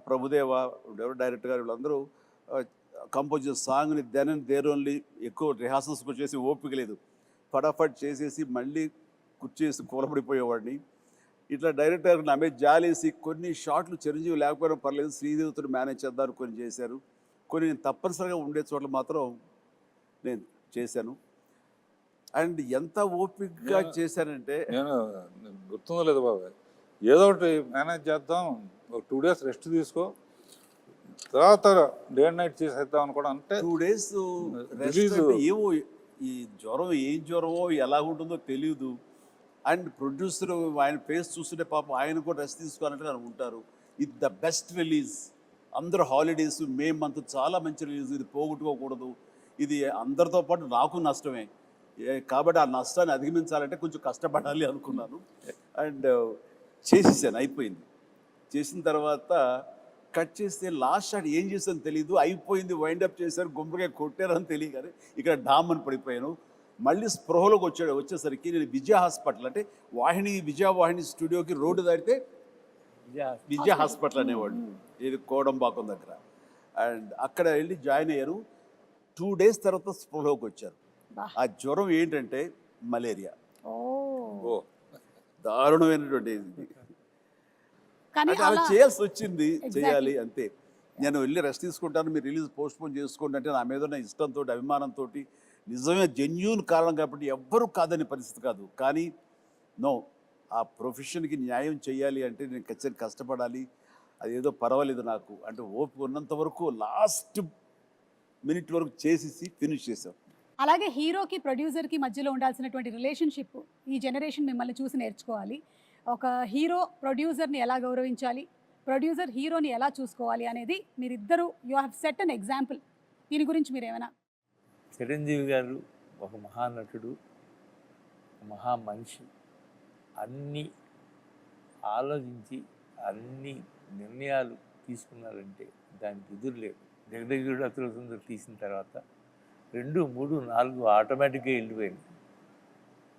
ప్రభుదేవ ఉండేవారు, డైరెక్టర్ గారు, వీళ్ళందరూ కంపోజ్ చేసే సాంగ్ని దెన్ అండ్ దేర్ ఓన్లీ ఎక్కువ రిహార్సల్స్కి వచ్చేసి ఓపిక లేదు, ఫటాఫట్ చేసేసి మళ్ళీ కూర్చేసి కూలబడిపోయేవాడిని. ఇట్లా డైరెక్టర్ నా మీద జాలేసి కొన్ని షాట్లు చిరంజీవి లేకపోయినా పర్లేదు శ్రీదేవితో మేనేజ్ చేద్దారు కొన్ని చేశారు, కొన్ని నేను తప్పనిసరిగా ఉండే చోట్ల మాత్రం నేను చేశాను. అండ్ ఎంత ఓపికగా చేశానంటే నేను గుర్తుందో లేదు బాబాయ్, ఏదో ఒకటి మేనేజ్ చేద్దాం, ఒక 2 days రెస్ట్ తీసుకో, తర్వాత డే అండ్ నైట్ చేసేద్దాం అనుకోవడం. అంటే 2 days ఏమో ఈ జ్వరం ఏం జ్వరమో ఎలా ఉంటుందో తెలియదు. అండ్ ప్రొడ్యూసర్ ఆయన ఫేస్ చూస్తుంటే పాపం ఆయన కూడా రెస్ట్ తీసుకోవాలంటే అనుకుంటారు. ఇది ద బెస్ట్ రిలీజ్, అందరూ హాలిడేస్, May month చాలా మంచి రిలీజ్, ఇది పోగొట్టుకోకూడదు, ఇది అందరితో పాటు నాకు నష్టమే, కాబట్టి ఆ నష్టాన్ని అధిగమించాలంటే కొంచెం కష్టపడాలి అనుకున్నాను. అండ్ చేసేసాను, అయిపోయింది. చేసిన తర్వాత కట్ చేస్తే లాస్ట్ షాట్ ఏం చేశాను తెలీదు, అయిపోయింది, వైండప్ చేశారు, గుమ్మడికాయ కొట్టారని తెలియదు. కానీ ఇక్కడ డామ్ అని పడిపోయాను. మళ్ళీ స్పృహలోకి వచ్చేసరికి నేను విజయ హాస్పిటల్, అంటే విజయవాహిని స్టూడియోకి రోడ్డు దాటితే విజయ హాస్పిటల్ అనేవాళ్ళు, ఇది కోడంబాకం దగ్గర. అండ్ అక్కడ వెళ్ళి జాయిన్ అయ్యారు. 2 days తర్వాత స్పృహలోకి వచ్చారు. ఆ జ్వరం ఏంటంటే మలేరియా. ఓ దారుణమైనటువంటి ఇది. కానీ అంటే అలా చేయాల్సి వచ్చింది, చేయాలి అంతే. నేను వెళ్ళి రెస్ట్ తీసుకుంటాను, మీరు రిలీజ్ పోస్ట్పోన్ చేసుకోండి అంటే నా మీద ఉన్న ఇష్టంతో, అభిమానంతో, నిజమే జెన్యూన్ కారణం కాబట్టి ఎవ్వరూ కాదని పరిస్థితి కాదు. కానీ నో, ఆ ప్రొఫెషన్కి న్యాయం చేయాలి అంటే నేను ఖచ్చితంగా కష్టపడాలి. అదేదో పర్వాలేదు నాకు అంటే ఓపిక ఉన్నంత వరకు లాస్ట్ మినిట్ వరకు చేసేసి ఫినిష్ చేశాం. అలాగే హీరోకి ప్రొడ్యూసర్కి మధ్యలో ఉండాల్సినటువంటి రిలేషన్షిప్ ఈ జనరేషన్ మిమ్మల్ని చూసి నేర్చుకోవాలి. ఒక హీరో ప్రొడ్యూసర్ని ఎలా గౌరవించాలి, ప్రొడ్యూసర్ హీరోని ఎలా చూసుకోవాలి అనేది మీరిద్దరూ you have set an example. దీని గురించి మీరు ఏమైనా? చిరంజీవి గారు ఒక మహానటుడు, మహా మనిషి. అన్నీ ఆలోచించి అన్ని నిర్ణయాలు తీసుకున్నారంటే దానికి ఎదురు లేదు. జగదేగుడు అతుల సుందరి తీసిన తర్వాత 2, 3, 4 ఆటోమేటిక్గా వెళ్ళిపోయింది.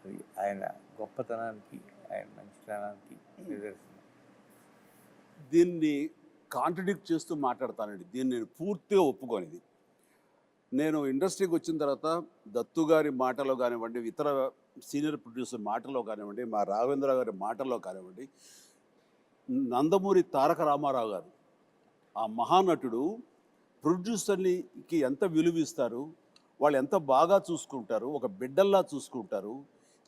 అది ఆయన గొప్పతనానికి, ఆయన మంచితనానికి నిదర్శనం. దీన్ని కాంట్రడిక్ట్ చేస్తూ మాట్లాడతానండి. దీన్ని నేను పూర్తిగా ఒప్పుకోనిది. నేను ఇండస్ట్రీకి వచ్చిన తర్వాత దత్తు గారి మాటలో కానివ్వండి, ఇతర సీనియర్ ప్రొడ్యూసర్ మాటలో కానివ్వండి, మా రాఘవేంద్ర గారి మాటల్లో కానివ్వండి, నందమూరి తారక రామారావు గారు ఆ మహానటుడు ప్రొడ్యూసర్కి ఎంత విలువిస్తారు, వాళ్ళు ఎంత బాగా చూసుకుంటారు, ఒక బిడ్డల్లా చూసుకుంటారు.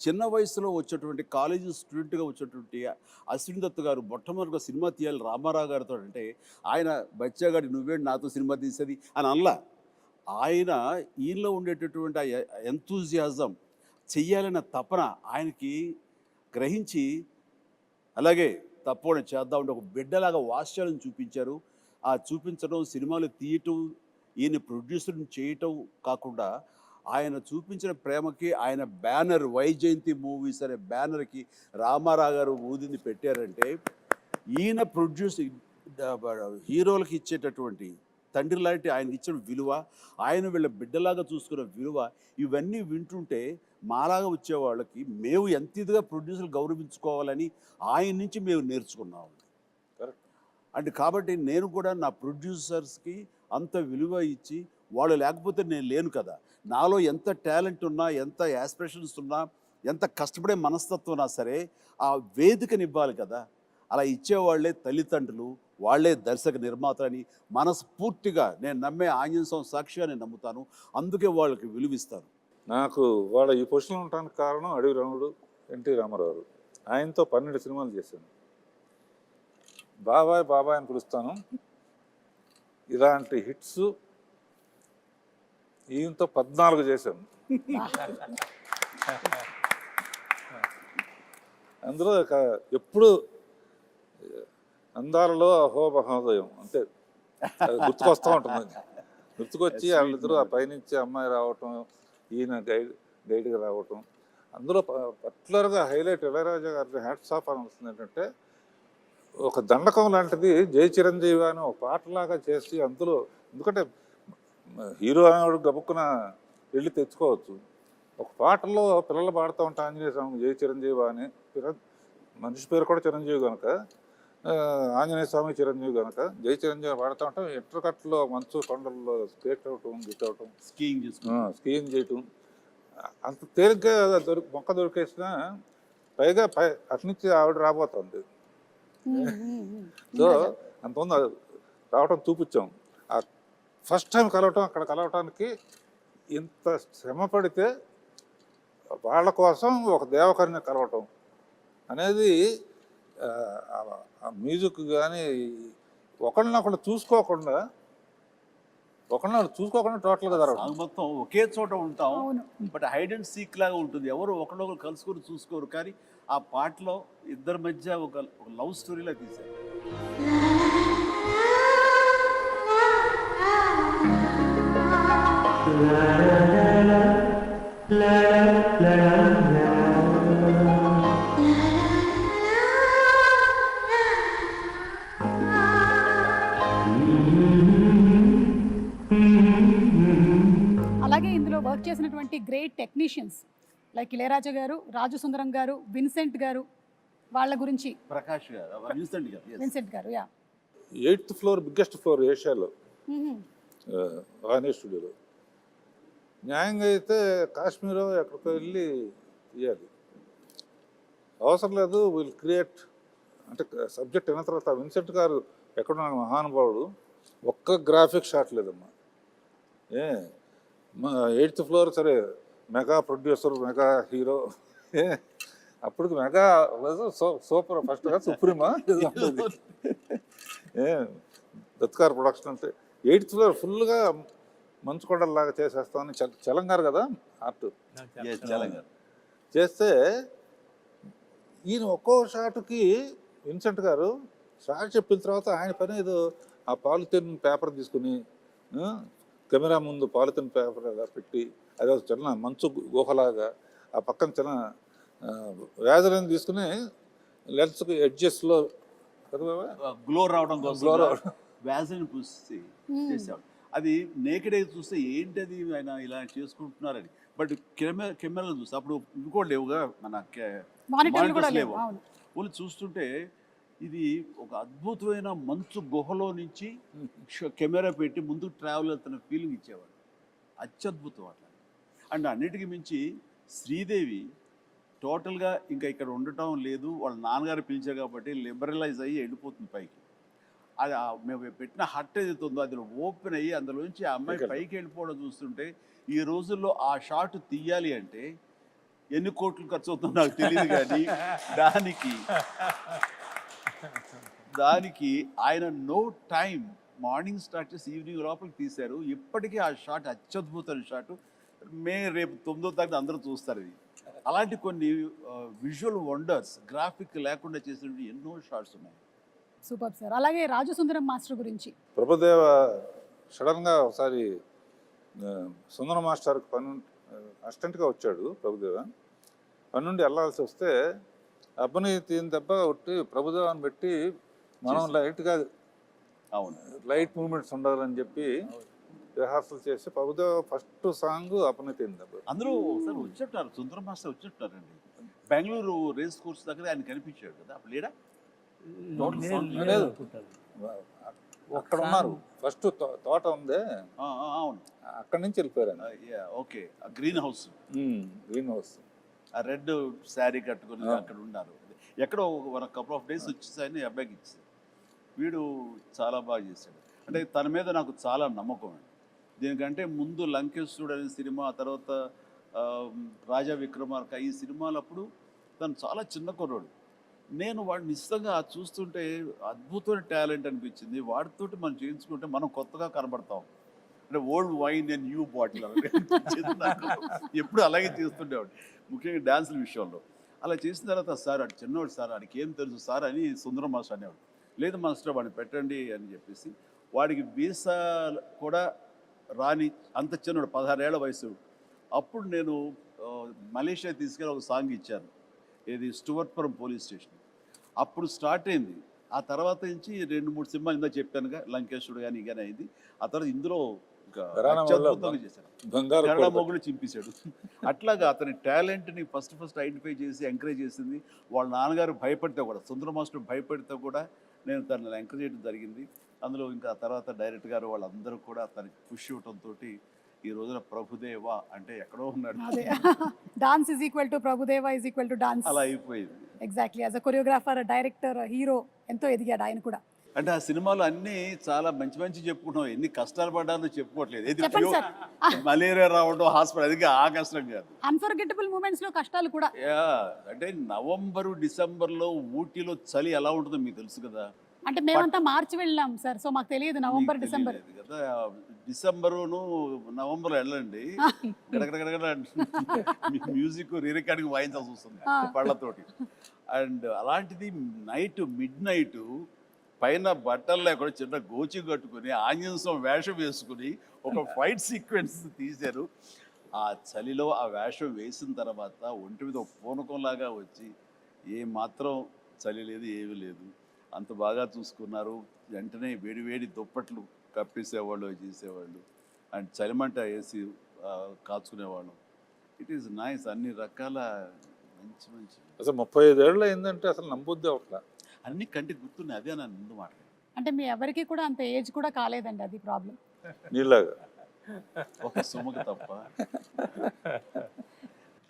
చిన్న వయసులో వచ్చేటువంటి కాలేజీ స్టూడెంట్గా వచ్చేటువంటి అశ్విన్ దత్ గారు మొట్టమొదటిగా సినిమా తీయాలి రామారావు గారితో అంటే ఆయన బచ్చాగాడి నువ్వేంటి నాతో సినిమా తీసేది అని అనలా. ఆయన ఈయనలో ఉండేటటువంటి ఆ ఎంతూజియాజం, చెయ్యాలన్న తపన ఆయనకి గ్రహించి అలాగే తప్పకుండా చేద్దామంటే ఒక బిడ్డలాగా వాత్సల్యం చూపించారు. ఆ చూపించడం, సినిమాలు తీయటం, ఈయన ప్రొడ్యూసర్ని చేయటం కాకుండా ఆయన చూపించిన ప్రేమకి ఆయన బ్యానర్ వైజయంతి మూవీస్ అనే బ్యానర్కి రామారావు గారు ఊదిని పెట్టారంటే ఈయన హీరోలకు ఇచ్చేటటువంటి తండ్రి లాంటి ఆయనకి ఇచ్చిన విలువ, ఆయన వీళ్ళ బిడ్డలాగా చూసుకున్న విలువ, ఇవన్నీ వింటుంటే మాలాగా వచ్చే వాళ్ళకి మేము ఎంత ఇదిగా ప్రొడ్యూసర్లు గౌరవించుకోవాలని ఆయన నుంచి మేము నేర్చుకున్నాము. అంటే కాబట్టి నేను కూడా నా ప్రొడ్యూసర్స్కి అంత విలువ ఇచ్చి, వాళ్ళు లేకపోతే నేను లేను కదా, నాలో ఎంత టాలెంట్ ఉన్నా, ఎంత యాస్పిరేషన్స్ ఉన్నా, ఎంత కష్టపడే మనస్తత్వం ఉన్నా సరే ఆ వేదికనివ్వాలి కదా. అలా ఇచ్చేవాళ్లే తల్లిదండ్రులు, వాళ్లే దర్శక నిర్మాతలని మనస్ఫూర్తిగా నేను నమ్మే ఆంజనేయ స్వామి సాక్షిగా నేను నమ్ముతాను. అందుకే వాళ్ళకి విలువిస్తాను. నాకు వాళ్ళ ఈ పొజిషన్లో ఉండడానికి కారణం అడవి రాముడు, ఎన్టీ రామారావు గారు. ఆయనతో 12 సినిమాలు చేశాను. బాబాయ్ బాబాయ్ అని పిలుస్తాను. ఇలాంటి హిట్స్ ఈయనతో 14 చేశాను. అందులో ఎప్పుడు అందాలలో అహో మహోదయం అంతే గుర్తుకొస్తూ ఉంటుంది. గుర్తుకొచ్చి వాళ్ళిద్దరూ ఆ పైనుంచి అమ్మాయి రావటం, ఈయన గైడ్గా రావటం. అందులో పర్టికులర్గా హైలైట్ ఇళయరాజా గారి హ్యాట్స్ ఆఫ్ అని వస్తుంది ఏంటంటే, ఒక దండకం లాంటిది జై చిరంజీవి అని ఒక పాటలాగా చేసి అందులో, ఎందుకంటే హీరో అనేవాడు గబుక్కున వెళ్ళి తెచ్చుకోవచ్చు. ఒక పాటలో పిల్లలు పాడుతూ ఉంటా ఆంజనేయ స్వామి జై చిరంజీవి అని, మనిషి పేరు కూడా చిరంజీవి కనుక, ఆంజనేయ స్వామి చిరంజీవి కనుక జై చిరంజీవి పాడుతూ ఉంటాం. ఎట్రకట్లో మంచు కొండల్లో స్కేట్ అవటం, గిట్ అవటం, స్కీయింగ్ చేయటం అంత తేలిగ్గా మొక్క దొరికేసిన, పైగా అట్నుంచి ఆవిడ రాబోతుంది. సో అంతమంది రావటం చూపించాం. ఆ ఫస్ట్ టైం కలవటం, అక్కడ కలవటానికి ఇంత శ్రమ పడితే వాళ్ళ కోసం ఒక దేవకరిని కలవటం అనేది మ్యూజిక్ కానీ ఒకళ్ళనొకళ్ళు చూసుకోకుండా టోటల్గా జరగదు. మొత్తం ఒకే చోట ఉంటాం, బట్ హైడ్ అండ్ సీక్ లాగా ఉంటుంది. ఎవరు ఒకళ్ళొకరు కలుసుకొని చూసుకోరు, కానీ ఆ పాటలో ఇద్దరి మధ్య ఒక లవ్ స్టోరీలా తీశారు. అలాగే ఇందులో వర్క్ చేసినటువంటి గ్రేట్ టెక్నీషియన్స్ లైక్ ఇళయరాజా గారు, రాజు సుందరం గారు, విన్సెంట్ గారు, వాళ్ళ గురించి. ప్రకాష్ గారు, Vincent garu, yes. Vincent garu, yeah. 8th floor biggest floor ఏషియాలో వాణి స్టూడియోలో. న్యాయంగా అయితే కాశ్మీర్ ఎక్కడికో వెళ్ళి తీయాలి, అవసరం లేదు, విల్ క్రియేట్ అంటే సబ్జెక్ట్ అయిన తర్వాత విన్సెంట్ గారు ఎక్కడున్న మహానుభావుడు, ఒక్క గ్రాఫిక్ షాట్ లేదమ్మా. 8th ఫ్లోర్ సరే, మెగా ప్రొడ్యూసర్, మెగా హీరో, అప్పటికి మెగా సూపర్ ఫస్ట్ సుప్రీమా దత్కార్ ప్రొడక్షన్ అంటే 8th ఫ్లోర్ ఫుల్గా మంచుకొండలాగా చేసేస్తామని చలంగారు కదా ఆర్ట్ Yes, తెలంగాణ. చేస్తే ఈయన ఒక్కో షాటుకి విన్సెంట్ గారు షాట్ చెప్పిన తర్వాత ఆయన పని ఏదో ఆ పాలిథిన్ పేపర్ తీసుకుని కెమెరా ముందు పాలిథిన్ పేపర్ అలా పెట్టి అదే చిన్న మంచు గుహలాగా ఆ పక్కన చిన్న వేజలను తీసుకుని లెన్స్కి ఎడ్జెస్లో గ్లో రావడం కోసం Glow రావడం. వ్యాజిన్ పూసి చేసేవాడు. అది నేకెడ్ అయితే చూస్తే ఏంటది ఆయన ఇలా చేసుకుంటున్నారని, బట్ కెమెరాలు చూస్తే అప్పుడు ఇంకోటి లేవుగా, మన మానిటర్లు కూడా monitors లేవు. లేవు. అవును. వాళ్ళు చూస్తుంటే ఇది ఒక అద్భుతమైన మంచు గుహలో నుంచి కెమెరా పెట్టి ముందుకు ట్రావెల్ అవుతున్న ఫీలింగ్ ఇచ్చేవాడు. అత్యద్భుతం అట్లా. అండ్ అన్నిటికీ మించి శ్రీదేవి టోటల్గా ఇంకా ఇక్కడ ఉండటం లేదు, వాళ్ళ నాన్నగారు పిలిచారు కాబట్టి లిబరలైజ్ అయ్యి వెళ్ళిపోతుంది పైకి. అది మేము పెట్టిన హట్ ఏదైతే ఉందో అది ఓపెన్ అయ్యి అందులోంచి ఆ అమ్మాయి పైకి వెళ్ళిపోవడం చూస్తుంటే, ఈ రోజుల్లో ఆ షాట్ తీయాలి అంటే ఎన్ని కోట్లు ఖర్చు అవుతుందో నాకు తెలియదు, కానీ దానికి ఆయన నో టైం, మార్నింగ్ స్టార్ట్ చేసి ఈవినింగ్ లోపలికి తీశారు. ఇప్పటికీ ఆ షాట్ అత్యద్భుతమైన షాట్. రేపు 9వ తారీఖు అందరూ చూస్తారు ఇది. అలాంటి కొన్ని విజువల్ వండర్స్ గ్రాఫిక్ లేకుండా చేసినటువంటి ఎన్నో షాట్స్ ఉన్నాయి. Super sir. అలాగే రాజు సుందరం మాస్టర్ గురించి. ప్రభుదేవ సడన్గా ఒకసారి సుందర మాస్టర్కి అసిస్టెంట్గా వచ్చాడు ప్రభుదేవ. పని నుండి వెళ్ళాల్సి వస్తే అబ్బని తీని దెబ్బ కొట్టి ప్రభుదేవాన్ని పెట్టి మనం లైట్గా లైట్ మూమెంట్స్ ఉండాలని చెప్పి రిహార్సల్ చేసి ప్రభుదేవ ఫస్ట్ సాంగ్ అబ్బని తీని దెబ్బ. అందరూ ఒకసారి వచ్చేటారు, సుందర మాస్టర్ వచ్చేటారండి. బెంగళూరు రేస్ కోర్స్ దగ్గర ఆయన కనిపించాడు కదా, అప్పుడు లేడా? లేదు, అక్కడ ఉన్నారు. ఫస్ట్ తోట ఉందే, అవును, అక్కడి నుంచి వెళ్ళిపోయారు. Okay, green house, green house, ఆ రెడ్ శారీ కట్టుకుని అక్కడ ఉన్నారు. ఎక్కడో ఒక కపుల్ ఆఫ్ డేస్ వచ్చేసాయని అబ్బాయికి ఇచ్చేది. వీడు చాలా బాగా చేశాడు. అంటే తన మీద నాకు చాలా నమ్మకం అండి. దీనికంటే ముందు లంకేశ్వరుడు అనే సినిమా, ఆ తర్వాత రాజా విక్రమార్క, ఈ సినిమాలప్పుడు తను చాలా చిన్న కుర్రోడు. నేను వాడిని నిశ్చితంగా చూస్తుంటే అద్భుతమైన టాలెంట్ అనిపించింది. వాడితోటి మనం చేయించుకుంటే మనం కొత్తగా కనబడతాం. అంటే old wine and new bottle ఎప్పుడు అలాగే చేస్తుండేవాడు, ముఖ్యంగా డ్యాన్సుల విషయంలో. అలా చేసిన తర్వాత సార్ అటు చిన్నవాడు సార్, వాడికి ఏం తెలుసు సార్ అని సుందరం మాస్టర్ అనేవాడు. లేదు మాస్టర్ వాడిని పెట్టండి అని చెప్పేసి, వాడికి వీసా కూడా రాని అంత చిన్నవాడు, 16 ఏళ్ల వయసు. అప్పుడు నేను మలేషియా తీసుకెళ్ళి ఒక సాంగ్ ఇచ్చాను, ఇది స్టువర్ట్పురం పోలీస్ స్టేషన్. అప్పుడు స్టార్ట్ అయింది. ఆ తర్వాత నుంచి 2-3 సినిమాలు ఇందా చెప్పానుగా, లంకేశ్వరుడు కానీ కానీ అయింది. ఆ తర్వాత ఇందులో అత్యద్భుతంగా చేశాడు, కన్నడ మొగుడు చింపేశాడు. అట్లాగా అతని టాలెంట్ని ఫస్ట్ ఐడెంటిఫై చేసి ఎంకరేజ్ చేసింది వాళ్ళ నాన్నగారు. భయపడితే కూడా, సుందర మాస్టర్ భయపడితే కూడా నేను తనని ఎంకరేజ్ చేయడం జరిగింది. అందులో ఇంకా తర్వాత డైరెక్టర్ గారు వాళ్ళందరూ కూడా తనకి పుష్ ఇవ్వడంతో ఈ రోజున ప్రభుదేవ అంటే ఎక్కడో ఉన్నాడు. Dance is equal to Prabhudeva is equal to dance, అలా అయిపోయింది. Exactly. As a choreographer, director, hero ఎంతో ఎదిగాడు ఆయన కూడా. అంటే ఆ సినిమాలు అన్నీ చాలా మంచి మంచి చెప్పుకుంటాం, ఎన్ని కష్టాలు పడ్డారో చెప్పుకోవట్లేదు. చెప్పండి సార్. మలేరియా రావడం, హాస్పిటల్, అది ఆ కష్టం కాదు. అన్ఫర్గెటబుల్ మూమెంట్స్ లో కష్టాలు కూడా. అంటే నవంబరు డిసెంబర్లో ఊటీలో చలి ఎలా ఉంటుందో మీకు తెలుసు కదా. అంటే మేమంతా మార్చి వెళ్ళాం సార్, సో మాకు తెలియదు నవంబర్ డిసెంబర్ కదా. డిసెంబరును నవంబర్ వెళ్ళండి, గడగడగడ మ్యూజిక్ రికార్డింగ్ వాయించాల్సి వస్తుంది పళ్ళతోటి. అండ్ అలాంటిది మిడ్ నైట్ పైన బట్టలు లేకుండా చిన్న గోచి కట్టుకుని ఆంజనేయం వేషం వేసుకుని ఒక ఫైట్ సీక్వెన్స్ తీశారు. ఆ చలిలో ఆ వేషం వేసిన తర్వాత ఒంటి మీద ఒక పూనకంలాగా వచ్చి ఏ మాత్రం చలి లేదు, ఏమీ లేదు. అంత బాగా చూసుకున్నారు. వెంటనే వేడి దుప్పట్లు కప్పేసేవాళ్ళు, చేసేవాళ్ళు. అండ్ చలిమంట వేసి కాచుకునేవాళ్ళం. It is nice. అన్ని రకాల మంచి అసలు 35 ఏళ్ళు అయిందంటే అసలు నమ్మొద్దే అవట్లా. అన్ని కంటికి గుర్తున్నాయి. అదే నా ముందు మాట. అంటే మీ ఎవరికి కూడా అంత ఏజ్ కూడా కాలేదండి, అది ప్రాబ్లం. నీలాగా ఒక సుమకు తప్ప.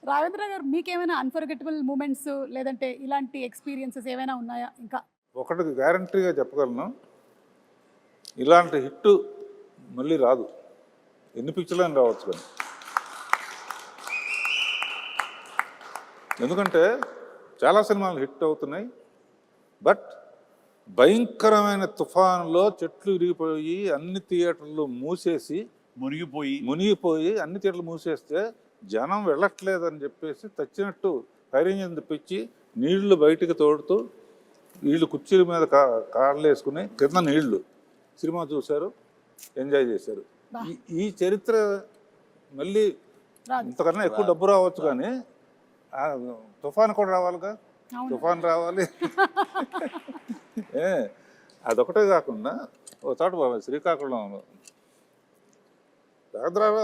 రాఘవేంద్ర గారు, మీకేమైనా అన్ఫర్గెటబుల్ మూమెంట్స్ లేదంటే ఇలాంటి ఎక్స్పీరియన్సెస్ ఏమైనా ఉన్నాయా? ఇంకా ఒకటి గ్యారంటీగా చెప్పగలను, ఇలాంటి హిట్ మళ్ళీ రాదు. ఎన్ని పిక్చర్లు రావచ్చు కానీ. ఎందుకంటే చాలా సినిమాలు హిట్ అవుతున్నాయి, బట్ భయంకరమైన తుఫానులో చెట్లు విరిగిపోయి అన్ని థియేటర్లు మునిగిపోయి అన్ని థియేటర్లు మూసేస్తే జనం వెళ్ళట్లేదని చెప్పేసి తెచ్చినట్టు ఫైర్ ఇంజిన్ తెప్పించి నీళ్లు బయటికి తోడుతూ వీళ్ళు కుర్చీల మీద కాళ్ళు వేసుకుని కింద నీళ్లు సినిమా చూశారు, ఎంజాయ్ చేశారు. ఈ చరిత్ర మళ్ళీ ఇంతకన్నా ఎక్కువ డబ్బు రావచ్చు, కానీ తుఫాన్ కూడా రావాలిగా. తుఫాన్ రావాలి. అదొకటే కాకుండా ఓ చోట శ్రీకాకుళంలో రాఘవేంద్రరావు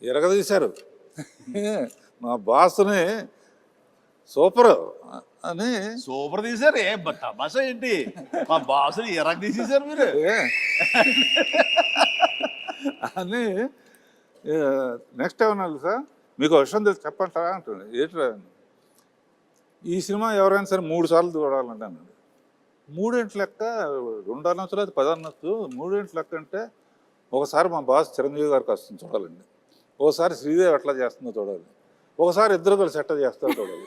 ఎరగదీశారు. మా బాస్ని సూపర్ తీశారు. ఏ తమాషా ఏంటి? మా బాస్ని ఎరగ తీసేశారు మీరు అని. నెక్స్ట్ ఏమన్నా సార్ మీకు విషయం తెలిసి చెప్పంటారా అంటాడు. ఏంటి ఈ సినిమా ఎవరైనా సరే 3 సార్లు చూడాలంటే అన్నాడు. 3 లెక్క 2 అనొచ్చు, 10 అనొచ్చు. 3 లెక్క అంటే ఒకసారి మా బాస్ చిరంజీవి గారికి వస్తుంది చూడాలండి, ఒకసారి శ్రీదేవి ఎట్లా చేస్తుందో చూడాలి, ఒకసారి ఇద్దరు కలిసి ఎట్లా చేస్తారో చూడాలి.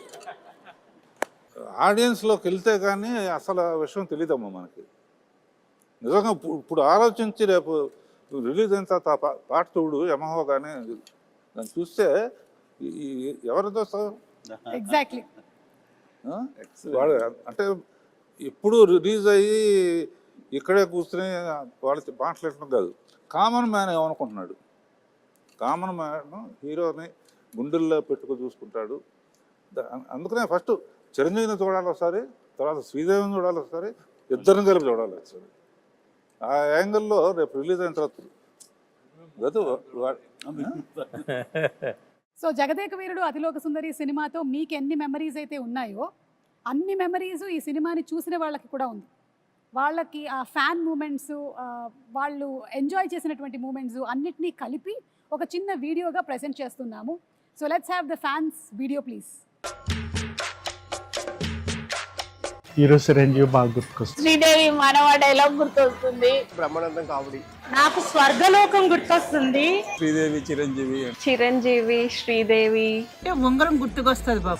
ఆడియన్స్లోకి వెళ్తే కానీ అసలు విషయం తెలియదమ్మా మనకి. నిజంగా ఇప్పుడు ఆలోచించి రేపు రిలీజ్ అయిన తర్వాత పాట చూడు యమహో కానీ దాన్ని చూస్తే ఎవరితో ఎగ్జాక్ట్లీ వాడు అంటే ఇప్పుడు రిలీజ్ అయ్యి ఇక్కడే కూర్చుని వాళ్ళు మాట్లాడటం కాదు, కామన్ మ్యాన్ ఏమనుకుంటున్నాడు. కామన్ మ్యాన్ హీరోని గుండెల్లో పెట్టుకు చూసుకుంటాడు. అందుకనే ఫస్ట్ చిరంజీవిని చూడాలి ఒకసారి, తర్వాత శ్రీదేవిని చూడాలి ఒకసారి, ఇద్దరిని కలిపి చూడాలి ఒకసారి. ఆ యాంగిల్లో రేపు రిలీజ్ అయిన తర్వాత సో జగదేక వీరుడు అతిలోక సుందరి సినిమాతో మీకు ఎన్ని మెమరీస్ అయితే ఉన్నాయో అన్ని మెమరీస్ ఈ సినిమాని చూసిన వాళ్ళకి కూడా ఉంది. వాళ్ళకి ఆ ఫ్యాన్ మూమెంట్స్, వాళ్ళు ఎంజాయ్ చేసినటువంటి మూమెంట్స్ అన్నిటినీ కలిపి ఒక చిన్న వీడియోగా ప్రెజెంట్ చేస్తున్నాము. So let's have the fans video please. Hero Chiranjeevi బాగా గుర్తుకొస్తుంది. శ్రీదేవి మానవ డైలాగ్ గుర్తొస్తుంది. బ్రహ్మానందం కామెడీ. నాకు స్వర్గలోకం గుర్తొస్తుంది. శ్రీదేవి చిరంజీవి. చిరంజీవి శ్రీదేవి ఉంగరం గుర్తుకొస్తుంది బాబు.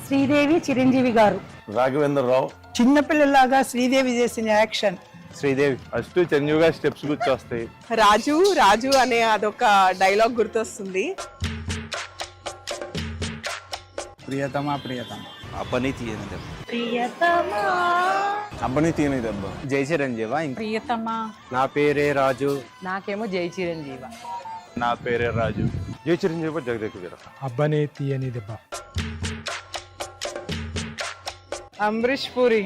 శ్రీదేవి చిరంజీవి గారు. రాఘవేంద్రరావు. చిన్నపిల్లలాగా శ్రీదేవి చేసిన యాక్షన్. శ్రీదేవి ఫస్ట్ చిరంజీవి గారి స్టెప్స్ గుర్తొస్తాయి. రాజు అనే అదొక డైలాగ్ గుర్తొస్తుంది. ప్రియతమా అబ్బని తీయని దెబ్బ. జై చిరంజీవా. ప్రియతమా. నా పేరే రాజు. నాకేమో జై చిరంజీవ. నా పేరే రాజు. జై చిరంజీవి జగదేక వీర. అబ్బని తీయని దెబ్బ. అమరీష్ పూరి.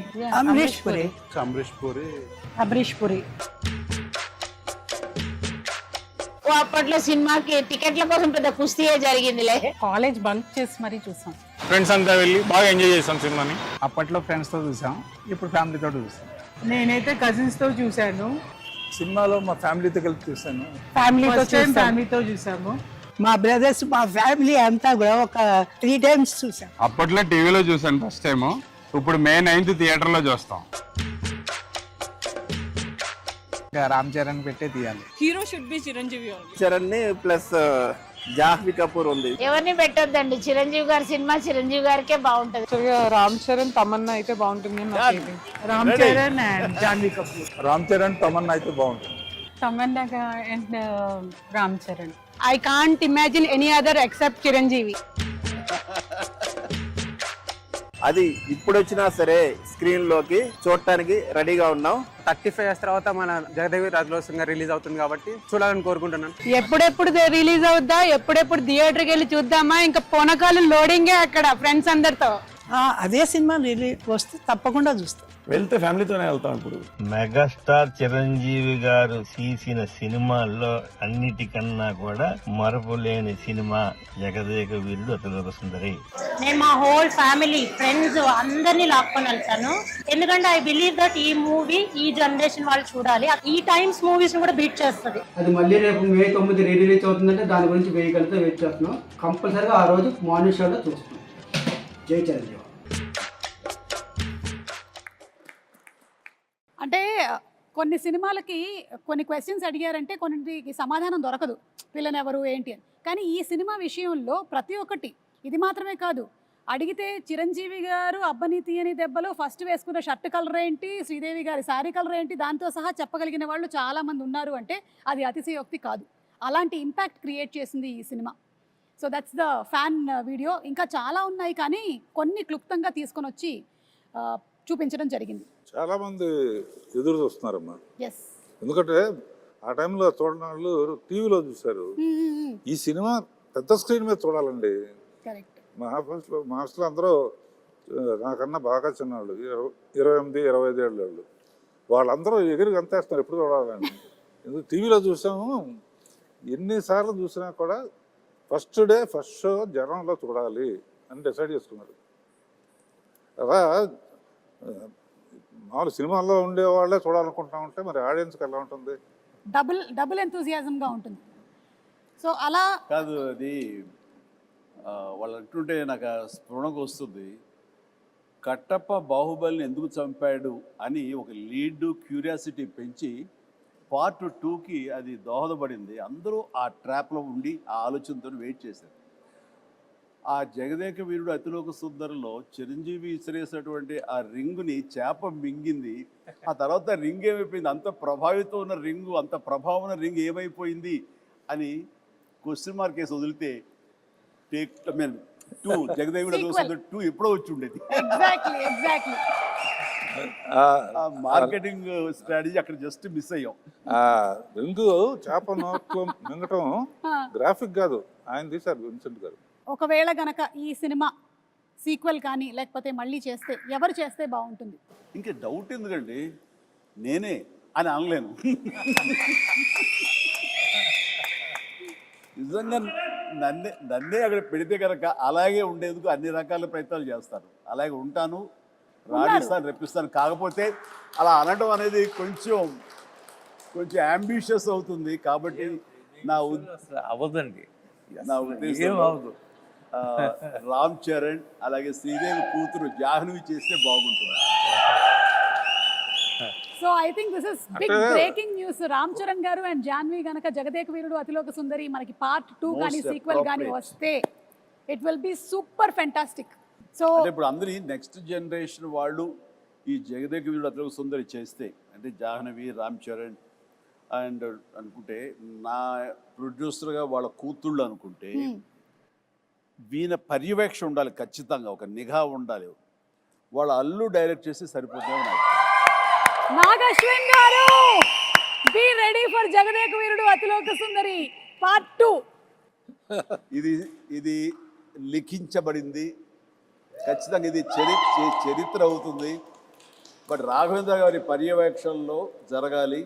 అప్పట్లో సినిమాకి టికెట్ల కోసం పెద్ద కుస్తీయే జరిగిందిలే. కాలేజ్ బంక్ చేసి మరీ చూసాం. ఫ్రెండ్స్ అంతా వెళ్ళి బాగా ఎంజాయ్ చేసాం సినిమాని. అప్పట్లో ఫ్రెండ్స్ తో చూసాం, ఇప్పుడు ఫ్యామిలీతో చూసాం. నేనైతే కజిన్స్ తో చూసాను. సినిమాలో మా ఫ్యామిలీతో కలిపి చూసాను. ఫ్యామిలీతో చూసాము. మా బ్రదర్స్, మా ఫ్యామిలీ అంతా కూడా ఒక 3 times చూసాం. అప్పట్లో టీవీలో చూసాను ఫస్ట్ టైం, ఇప్పుడు May 9th థియేటర్లో చూస్తాం. రామ్ చరణ్ పెట్టే తీయాలి. Hero should be Chiranjeevi. Charan plus Jahnavi Kapoor ఉంది. ఎవరిని పెట్టొద్దండి, చిరంజీవి గారి సినిమా చిరంజీవి గారికే బాగుంటది. రామ్ చరణ్ తమన్నా అయితే బాగుంటుంది. రామ్ చరణ్ అండ్ జాహ్నవి కపూర్. రామ్ చరణ్ తమన్నా అయితే బాగుంటుంది. Tamannaah and Ram Charan. I can't imagine any other except Chiranjeevi. అది ఇప్పుడు వచ్చినా సరే స్క్రీన్ లోకి చూడటానికి రెడీగా ఉన్నాం. 35 years తర్వాత మన జగదేవి రాజులోసంగా రిలీజ్ అవుతుంది కాబట్టి చూడాలని కోరుకుంటున్నాను. ఎప్పుడెప్పుడు రిలీజ్ అవుద్దా, ఎప్పుడెప్పుడు థియేటర్కి వెళ్ళి చూద్దామా, ఇంకా పోనకాలు లోడింగే అక్కడ ఫ్రెండ్స్ అందరితో. అదే సినిమా వస్తే తప్పకుండా చూస్తాం. వెళ్తే ఫ్యామిలీతోనే వెళ్తాం. ఇప్పుడు మెగాస్టార్ చిరంజీవి గారు తీసిన సినిమాల్లో అన్నిటికన్నా కూడా మరపులేని సినిమా జగదేక వీరుడు అతిలోక సుందరి. నేను మా హోల్ ఫ్యామిలీ ఫ్రెండ్స్ అందరినీ లాక్కొని వెళ్తాను. ఎందుకంటే ఐ బిలీవ్ దట్ ఈ మూవీ ఈ జనరేషన్ వాళ్ళు చూడాలి. ఈ టైమ్స్ మూవీస్ కూడా బీట్ చేస్తుంది. అది మళ్ళీ రేపు May 9 రిలీజ్ అవుతుందంటే దాని గురించి వేయగలిగితే వెయిట్ చేస్తున్నాం. కంపల్సరీగా ఆ రోజు మార్నింగ్ షోలో చూస్తున్నాం. జై చిరంజీవి. అంటే కొన్ని సినిమాలకి కొన్ని క్వశ్చన్స్ అడిగారంటే కొన్నిటికి సమాధానం దొరకదు, విలన్ ఎవరు ఏంటి అని. కానీ ఈ సినిమా విషయంలో ప్రతి ఒక్కటి, ఇది మాత్రమే కాదు, అడిగితే చిరంజీవి గారు అబ్బని తీయని దెబ్బలో ఫస్ట్ వేసుకున్న షర్ట్ కలర్ ఏంటి, శ్రీదేవి గారి శారీ కలర్ ఏంటి, దాంతో సహా చెప్పగలిగిన వాళ్ళు చాలామంది ఉన్నారు అంటే అది అతిశయోక్తి కాదు. అలాంటి ఇంపాక్ట్ క్రియేట్ చేసింది ఈ cinema. So that's the fan video. ఇంకా చాలా ఉన్నాయి కానీ కొన్ని క్లుప్తంగా తీసుకొని వచ్చి చూపించడం జరిగింది. చాలా మంది ఎదురు చూస్తున్నారమ్మా. ఎస్, ఎందుకంటే ఆ టైంలో చూడని వాళ్ళు టీవీలో చూశారు. ఈ సినిమా పెద్ద స్క్రీన్ మీద చూడాలండి. కరెక్ట్. మా హాస్టల్లో అందరూ నాకన్నా బాగా చిన్నవాళ్ళు, 28-25 ఏళ్ళ వాళ్ళు. వాళ్ళందరూ ఎగిరి గంతేస్తున్నారు ఎప్పుడు చూడాలని. ఎందుకు టీవీలో చూసాము, ఎన్నిసార్లు చూసినా కూడా ఫస్ట్ డే ఫస్ట్ షో జనంలో చూడాలి అని డిసైడ్ చేసుకున్నారు. అలా మామూలు సినిమాల్లో ఉండే వాళ్ళే చూడాలనుకుంటా ఉంటే మరి ఆడియన్స్కి ఎలా ఉంటుంది? డబుల్ ఎంతూజియాజంగా ఉంటుంది. సో అలా కాదు, అది వాళ్ళు అంటుంటే నాకు స్ఫురణకు వస్తుంది. కట్టప్ప బాహుబలిని ఎందుకు చంపాడు అని ఒక లీడ్ క్యూరియాసిటీ పెంచి పార్ట్ 2కి అది దోహదపడింది. అందరూ ఆ ట్రాప్లో ఉండి ఆ ఆలోచనతో వెయిట్ చేశారు. ఆ జగదేక వీరుడు అతిలోక సుందరిలో చిరంజీవి ఇసిరేసినటువంటి ఆ రింగుని చేప మింగింది. ఆ తర్వాత రింగ్ ఏమైపోయింది, అంత ప్రభావితం ఉన్న రింగు, అంత ప్రభావం ఉన్న రింగ్ ఏమైపోయింది అని క్వశ్చన్ మార్క్ వేసి వదిలితే టేక్ 2 జగదేవుడు అతిలోక సుందరి 2 ఎప్పుడో వచ్చి ఉండేది. ఎగ్జాక్ట్లీ ఆ మార్కెటింగ్ స్ట్రాటజీ అక్కడ జస్ట్ మిస్ అయ్యాం. ఆ రింగు చేప నోట్లో మింగటం గ్రాఫిక్ కాదు, ఆయన తీశారు విన్సెంట్ గారు. ఒకవేళ గనక ఈ సినిమా సీక్వెల్ కానీ లేకపోతే మళ్ళీ చేస్తే ఎవరు చేస్తే బాగుంటుంది? ఇంకా డౌట్ ఎందుకండి, నేనే అని అనలేను. నిజంగా నన్నే అక్కడ పెడితే కనుక అలాగే ఉండేందుకు అన్ని రకాల ప్రయత్నాలు చేస్తారు. అలాగే ఉంటాను, రాణిస్తాను, రెప్పిస్తాను. కాకపోతే అలా అనడం అనేది కొంచెం అంబిషియస్ అవుతుంది. కాబట్టి నా అవ్వదండి, నా ఉద్దేశం రామ్ చరణ్ అలాగే శ్రీదేవి కూతురు జాహ్నవి చేస్తే బాగుంటుంది. So I think this is big breaking news. Ram Charan గారు అండ్ జాహ్నవి గనక జగదేక వీరుడు అతిలోక సుందరి మనకి పార్ట్ 2 కానీ సీక్వెల్ కానీ వస్తే it will be super fantastic. So ఇప్పుడు అందరి నెక్స్ట్ జనరేషన్ వాళ్ళు ఈ జగదేక వీరుడు అతిలోక సుందరి చేస్తే, అంటే జాహ్నవి, రామ్ చరణ్ అండ్ అనుకుంటే నా ప్రొడ్యూసర్గా వాళ్ళ కూతుళ్ళు అనుకుంటే వీణ పర్యవేక్షణ ఉండాలి, ఖచ్చితంగా ఒక నిఘా ఉండాలి. వాళ్ళ అల్లు డైరెక్ట్ చేసి సరిపోతుందేమో నాకు. నాగశ్విన్ గారు, be ready for Jagadeka Veerudu Athiloka Sundari part 2. ఇది లిఖించబడింది, ఖచ్చితంగా ఇది చరిత్ర అవుతుంది. బట్ రాఘవేంద్ర గారి పర్యవేక్షణలో జరగాలి.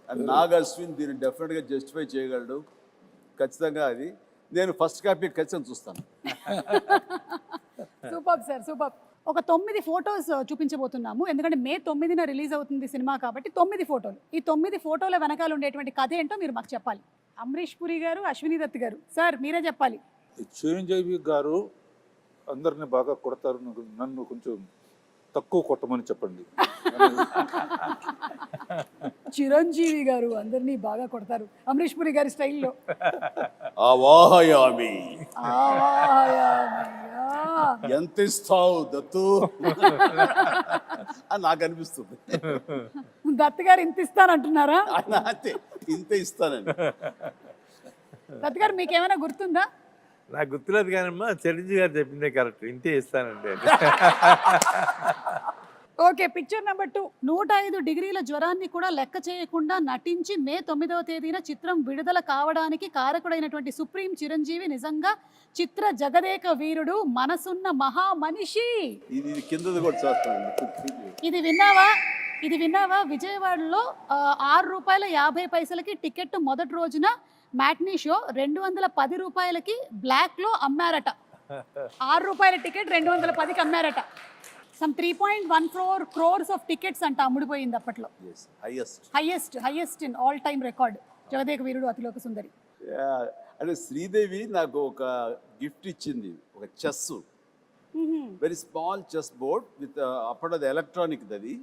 అండ్ నాగ్ అశ్విన్ దీన్ని డెఫినెట్గా జస్టిఫై చేయగలడు. ఖచ్చితంగా అది నేను ఫస్ట్ కాపీ ఖచ్చితంగా చూస్తాను. Super sir, super. ఒక 9 ఫోటోస్ చూపించబోతున్నాము. ఎందుకంటే May 9న రిలీజ్ అవుతుంది సినిమా కాబట్టి 9 ఫోటోలు. ఈ 9 ఫోటోల వెనకాల ఉండేటువంటి కథ ఏంటో మీరు మాకు చెప్పాలి. అమరీష్ పురి గారు, అశ్విని దత్ గారు, సార్ మీరే చెప్పాలి. చిరంజీవి గారు అందరిని బాగా కొడతారు, నన్ను కొంచెం తక్కువ కొట్టమని చెప్పండి. చిరంజీవి గారు అందరినీ బాగా కొడతారు అమరీష్ పురి గారి స్టైల్లో. ఎంత ఇస్తావు దత్తు అని నాకు అనిపిస్తుంది. దత్ గారు ఇంత ఇస్తానంటున్నారా? ఇంత ఇస్తానండి. దత్ గారు మీకేమైనా గుర్తుందా? నాకు గుర్తులేదు కానమ్మా, చిరంజీవి గారు చెప్పిందే కరెక్ట్, ఇంతే ఇస్తానండి. Okay, picture number 2. 105 డిగ్రీల జ్వరాన్ని కూడా లెక్క చేయకుండా నటించి మే 9వ తేదీన చిత్రం విడుదల కావడానికి కారకుడైనటువంటి సుప్రీం చిరంజీవి నిజంగా చిత్ర జగదేక వీరుడు, మనసున్న మహా మనిషి. ఇది కిందది కూడా చూస్తానండి. ఇది విన్నావా? విజయవాడలో ₹6.50కి టికెట్ మొదటి రోజున మ్యాట్నీ షో 210 రూపాయలకి బ్లాక్ లో అమ్మారట. ₹6 టికెట్ 210కి అమ్మారట. సమ్ 3.14 crores ఆఫ్ టికెట్స్ అంట అమ్ముడిపోయింది అప్పట్లో. Highest in all time record Jagadeka Veerudu Athiloka Sundari. అంటే శ్రీదేవి నాకు ఒక గిఫ్ట్ ఇచ్చింది, ఒక chess, very small chess board with అప్పుడు అది ఎలక్ట్రానిక్ అది,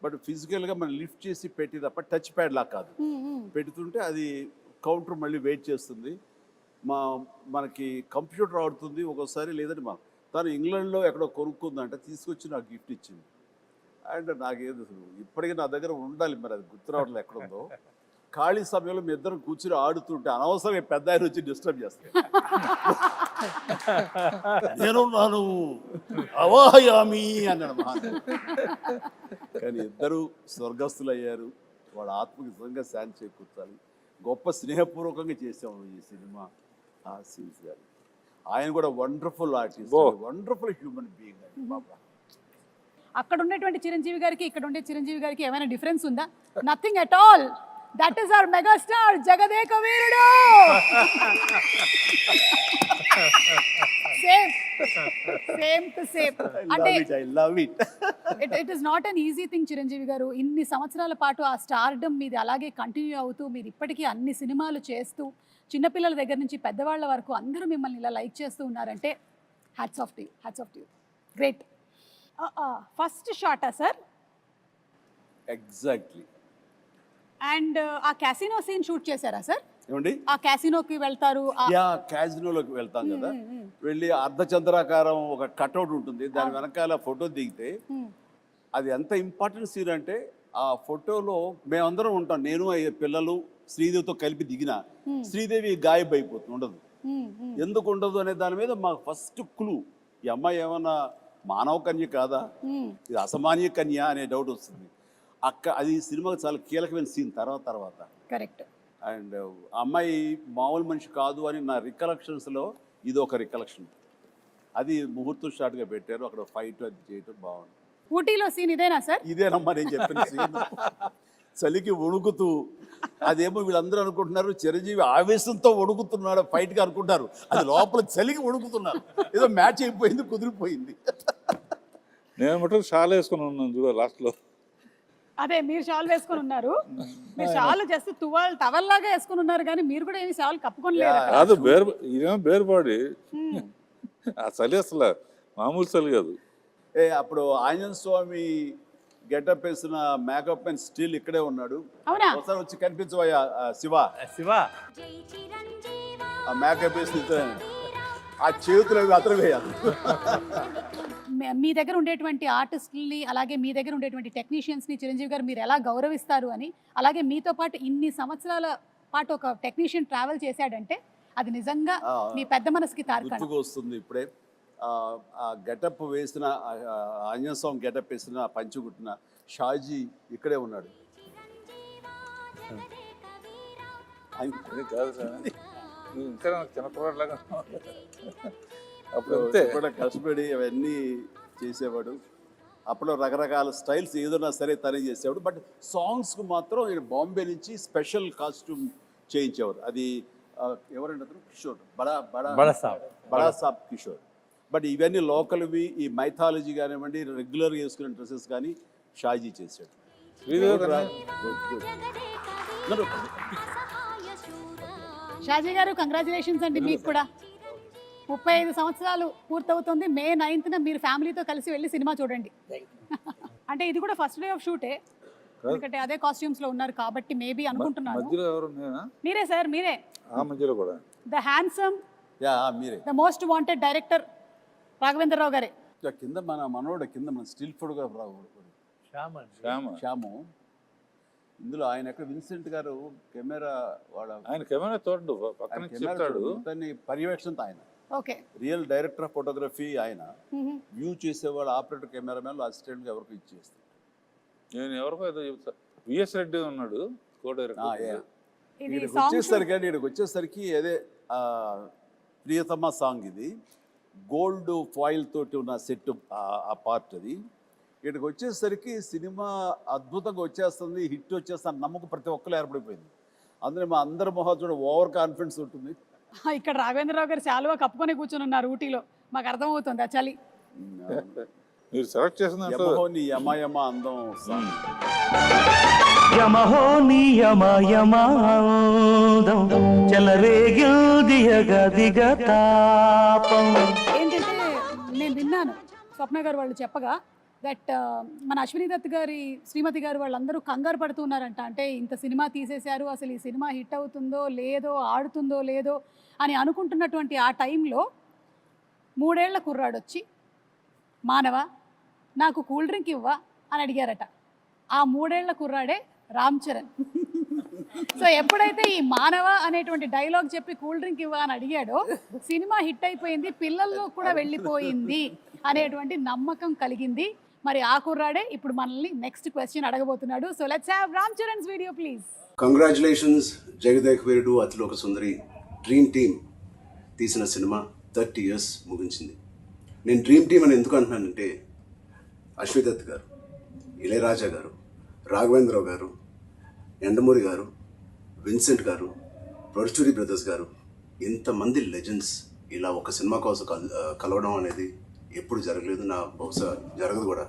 బట్ ఫిజికల్గా మనం లిఫ్ట్ చేసి పెట్టి తప్ప టచ్ ప్యాడ్ లా కాదు. పెడుతుంటే అది కౌంటర్ మళ్ళీ వెయిట్ చేస్తుంది. మనకి కంప్యూటర్ ఆడుతుంది ఒక్కోసారి, లేదంటే తను ఇంగ్లాండ్లో ఎక్కడో కొనుక్కుందంటే తీసుకొచ్చి నాకు గిఫ్ట్ ఇచ్చింది. అండ్ నాకేదో ఇప్పటికీ నా దగ్గర ఉండాలి, మరి అది గుర్తు రావట్లేదు ఎక్కడుందో. ఖాళీ సమయంలో మీ ఇద్దరు కూర్చుని ఆడుతుంటే అనవసరంగా పెద్ద ఆయన వచ్చి డిస్టర్బ్ చేస్తాను. నేను నాను అవాయామి అన్నాడు మహాన్. కానీ ఇద్దరు స్వర్గస్థులు అయ్యారు. వాళ్ళ ఆత్మకి నిజంగా శాంతి చేకూర్చాలి. గొప్ప స్నేహపూర్వకంగా చేసాము ఈ సినిమా. ఆ సీన్స్ గారు ఆయన కూడా wonderful artist, wonderful human being అండి బాబా. అక్కడ ఉన్నటువంటి చిరంజీవి గారికి ఇక్కడ ఉండే చిరంజీవి గారికి ఏమైనా డిఫరెన్స్ ఉందా? Nothing at all. That is our megastar Jagadeka Veerudu. Same to same. అంటే it is not an easy thing Chiranjeevi garu. ఇన్ని సంవత్సరాల పాటు ఆ స్టార్డమ్ మీది అలాగే కంటిన్యూ అవుతూ మీరు ఇప్పటికీ అన్ని సినిమాలు చేస్తూ చిన్నపిల్లల దగ్గర నుంచి పెద్దవాళ్ళ వరకు అందరూ మిమ్మల్ని ఇలా లైక్ చేస్తూ ఉన్నారంటే hats off to you. Great. First షాటా సార్? ఎగ్జాక్ట్లీ. అండ్ ఆ క్యాసినో సీన్ షూట్ చేశారా సార్? ఏమండి? ఆ క్యాసినోకి వెళ్తారు. క్యాసినోలోకి వెళ్తాం కదా, వెళ్ళి అర్ధచంద్రాకారం ఒక కట్అవుట్ ఉంటుంది, దాని వెనకాల ఫోటో దిగితే అది ఎంత ఇంపార్టెంట్ సీన్ అంటే ఆ ఫోటోలో మేమందరం ఉంటాం. నేను పిల్లలు శ్రీదేవితో కలిపి దిగిన శ్రీదేవి గాయబ్ అయిపోతుంది, ఉండదు. ఎందుకు ఉండదు అనే దాని మీద మాకు ఫస్ట్ క్లూ, ఈ అమ్మాయి ఏమన్నా మానవ కన్య కాదా, ఇది అసామాన్య కన్య అనే డౌట్ వస్తుంది. అది సినిమాకి చాలా కీలకమైన సీన్ తర్వాత. కరెక్ట్. అండ్ అమ్మాయి మామూలు మనిషి కాదు అని నా రికలెక్షన్స్లో ఇది ఒక రికలెక్షన్. అది ముహూర్తం షాట్గా పెట్టారు, అక్కడ ఫైట్ అది చేయటం బాగుంది. ఊటీలో సీన్ ఇదేనా సార్? ఇదేనమ్మా నేను చెప్పిన సీన్. చలికి వణుకుతూ, అదేమో వీళ్ళందరూ అనుకుంటున్నారు చిరంజీవి ఆవేశంతో వణుకుతున్నాడు ఫైట్గా అనుకుంటారు, అది లోపల చలికి వణుకుతున్నారు. ఏదో మ్యాచ్ అయిపోయింది, కుదిరిపోయింది. నేను మటుకు షాల్ వేసుకుని ఉన్నాను చూడ లాస్ట్లో. అదే మీరు షాల్ వేసుకొని ఉన్నారు. మీరు షాల్ జస్ట్ టవల్ లాగా వేసుకొని ఉన్నారు, కానీ మీరు కూడా ఏమి షాల్ కప్పుకొని లేరు. కాదు, ఇదేమో బేర్పాడి. ఆ చలి అసలు మామూలు చలి కాదు. అప్పుడు ఆంజనేయ స్వామి గెటప్ వేసిన మేకప్ అండ్ స్టిల్ ఇక్కడే ఉన్నాడు. ఒకసారి వచ్చి కనిపించవయ్యా శివ. ఆ మేకప్ వేసి ఆ చేతులు అవి అతను వేయాలి. మీ దగ్గర ఉండేటువంటి ఆర్టిస్టుల్ని, అలాగే మీ దగ్గర ఉండేటువంటి టెక్నీషియన్స్ని చిరంజీవి గారు మీరు ఎలా గౌరవిస్తారు అని, అలాగే మీతో పాటు ఇన్ని సంవత్సరాల పాటు ఒక టెక్నీషియన్ ట్రావెల్ చేశాడంటే అది నిజంగా మీ పెద్ద మనసుకి తార్కాణం. వస్తుంది ఇప్పుడే ఆ గెటప్ వేసిన ఆంజనేయ స్వామి గెటప్ వేసిన పంచుకుట్టిన షాజీ ఇక్కడే ఉన్నాడు. కాదు సార్, ఇంకా చిన్నపిల్లలాగా అప్పుడు కూడా కష్టపడి అవన్నీ చేసేవాడు. అప్పుడు రకరకాల స్టైల్స్ ఏదైనా సరే తనే చేసేవాడు. బట్ సాంగ్స్కు మాత్రం బాంబే నుంచి స్పెషల్ కాస్ట్యూమ్ చేయించేవారు. అది ఎవరంటే అతను కిషోర్, బడా సాబ్ కిషోర్. బట్ ఇవన్నీ లోకల్వి, ఈ మైథాలజీ కానివ్వండి, రెగ్యులర్గా వేసుకునే డ్రెస్సెస్ కానీ షాజీ చేశాడు. షాజీ గారు కంగ్రాచులేషన్స్ అండి. మీకు కూడా 35 సంవత్సరాలు పూర్తవుతుంది. మే 9th మీరు ఫ్యామిలీతో కలిసి వెళ్ళి సినిమా చూడండి. అంటే ఇది కూడా ఫస్ట్ డే ఆఫ్ షూటే, ఎందుకంటే అదే కాస్ట్యూమ్స్ లో ఉన్నారు కాబట్టి మేబీ అనుకుంటున్నాను. మీరే సార్, మీరే. The handsome, the most wanted director Raghavendra Rao గారే. కింద మన మనోడు, కింద మన స్టిల్ ఫోటోగ్రాఫర్ శ్యాము. ఇందులో ఆయన ఎక్కడ విన్సెంట్ గారు కెమెరా వాళ్ళ ఆయన కెమెరా తోడు పక్కన చెప్తాడు. దాన్ని పర్యవేక్షణ ఆయన okay. Real director of photography ఆయన. వ్యూ చేసేవాళ్ళు ఆపరేటర్ కెమెరామెన్ అసిస్టెంట్గా ఎవరికి ఇచ్చేస్తారు. నేను ఎవరికో ఏదో చెప్తా. విఎస్ రెడ్డి ఉన్నాడు కో డైరెక్టర్. ఇక్కడికి వచ్చేసరికి అదే ప్రియతమ సాంగ్ ఇది గోల్డ్ ఫాయిల్ తోటి ఉన్న సెట్ ఆ పార్ట్ అది. ఇక్కడికి వచ్చేసరికి సినిమా అద్భుతంగా వచ్చేస్తుంది, హిట్ వచ్చేస్తుంది నమ్మకం ప్రతి ఒక్కరు ఏర్పడిపోయింది. అందులో మా అందరి మొహాలు ఓవర్ కాన్ఫిడెన్స్ ఉంటుంది. ఇక్కడ రాఘవేంద్రరావు గారు శాలువా కప్పుకొని కూర్చొని ఉన్నారు ఊటీలో, మాకు అర్థమవుతుంది ఆ చలి. మీరు సెలెక్ట్ చేసిన నీ యమ అందం సాంగ్. యమహో నీ యమయమాందం చెలరేగిల్దియగదిగతాపం. ఏంటంటే నేను విన్నాను స్వప్న గారు వాళ్ళు చెప్పగా దట్ మన అశ్విని దత్ గారి శ్రీమతి గారు వాళ్ళందరూ కంగారు పడుతున్నారంట. అంటే ఇంత సినిమా తీసేశారు, అసలు ఈ సినిమా హిట్ అవుతుందో లేదో, ఆడుతుందో లేదో అని అనుకుంటున్నటువంటి ఆ టైంలో 3 ఏళ్ల కుర్రాడు వచ్చి మానవ నాకు కూల్ డ్రింక్ ఇవ్వా అని అడిగారట. ఆ 3 ఏళ్ల కుర్రాడే రామ్ చరణ్. సో ఎప్పుడైతే ఈ మానవ అనేటువంటి డైలాగ్ చెప్పి కూల్ డ్రింక్ ఇవ్వా అని అడిగాడో సినిమా హిట్ అయిపోయింది, పిల్లల్లో కూడా వెళ్ళిపోయింది అనేటువంటి నమ్మకం కలిగింది. మరి ఆ కుర్రాడే ఇప్పుడు మనల్ని నెక్స్ట్ క్వశ్చన్ అడగబోతున్నాడు. So let's have Ram Charan's video please. Congratulations Jagadeka Veerudu Athiloka Sundari dream team తీసిన సినిమా 30 years ముగించింది. నేను డ్రీమ్ టీమ్ అని ఎందుకు అంటున్నానంటే అశ్విని దత్ గారు, ఇళయరాజా గారు, రాఘవేంద్రరావు గారు, ఎండమూరి గారు, విన్సెంట్ గారు, పరుచూరి బ్రదర్స్ గారు, ఇంతమంది లెజెండ్స్ ఇలా ఒక సినిమా కోసం కలవడం అనేది ఎప్పుడు జరగలేదు, నా బహుశా జరగదు కూడా.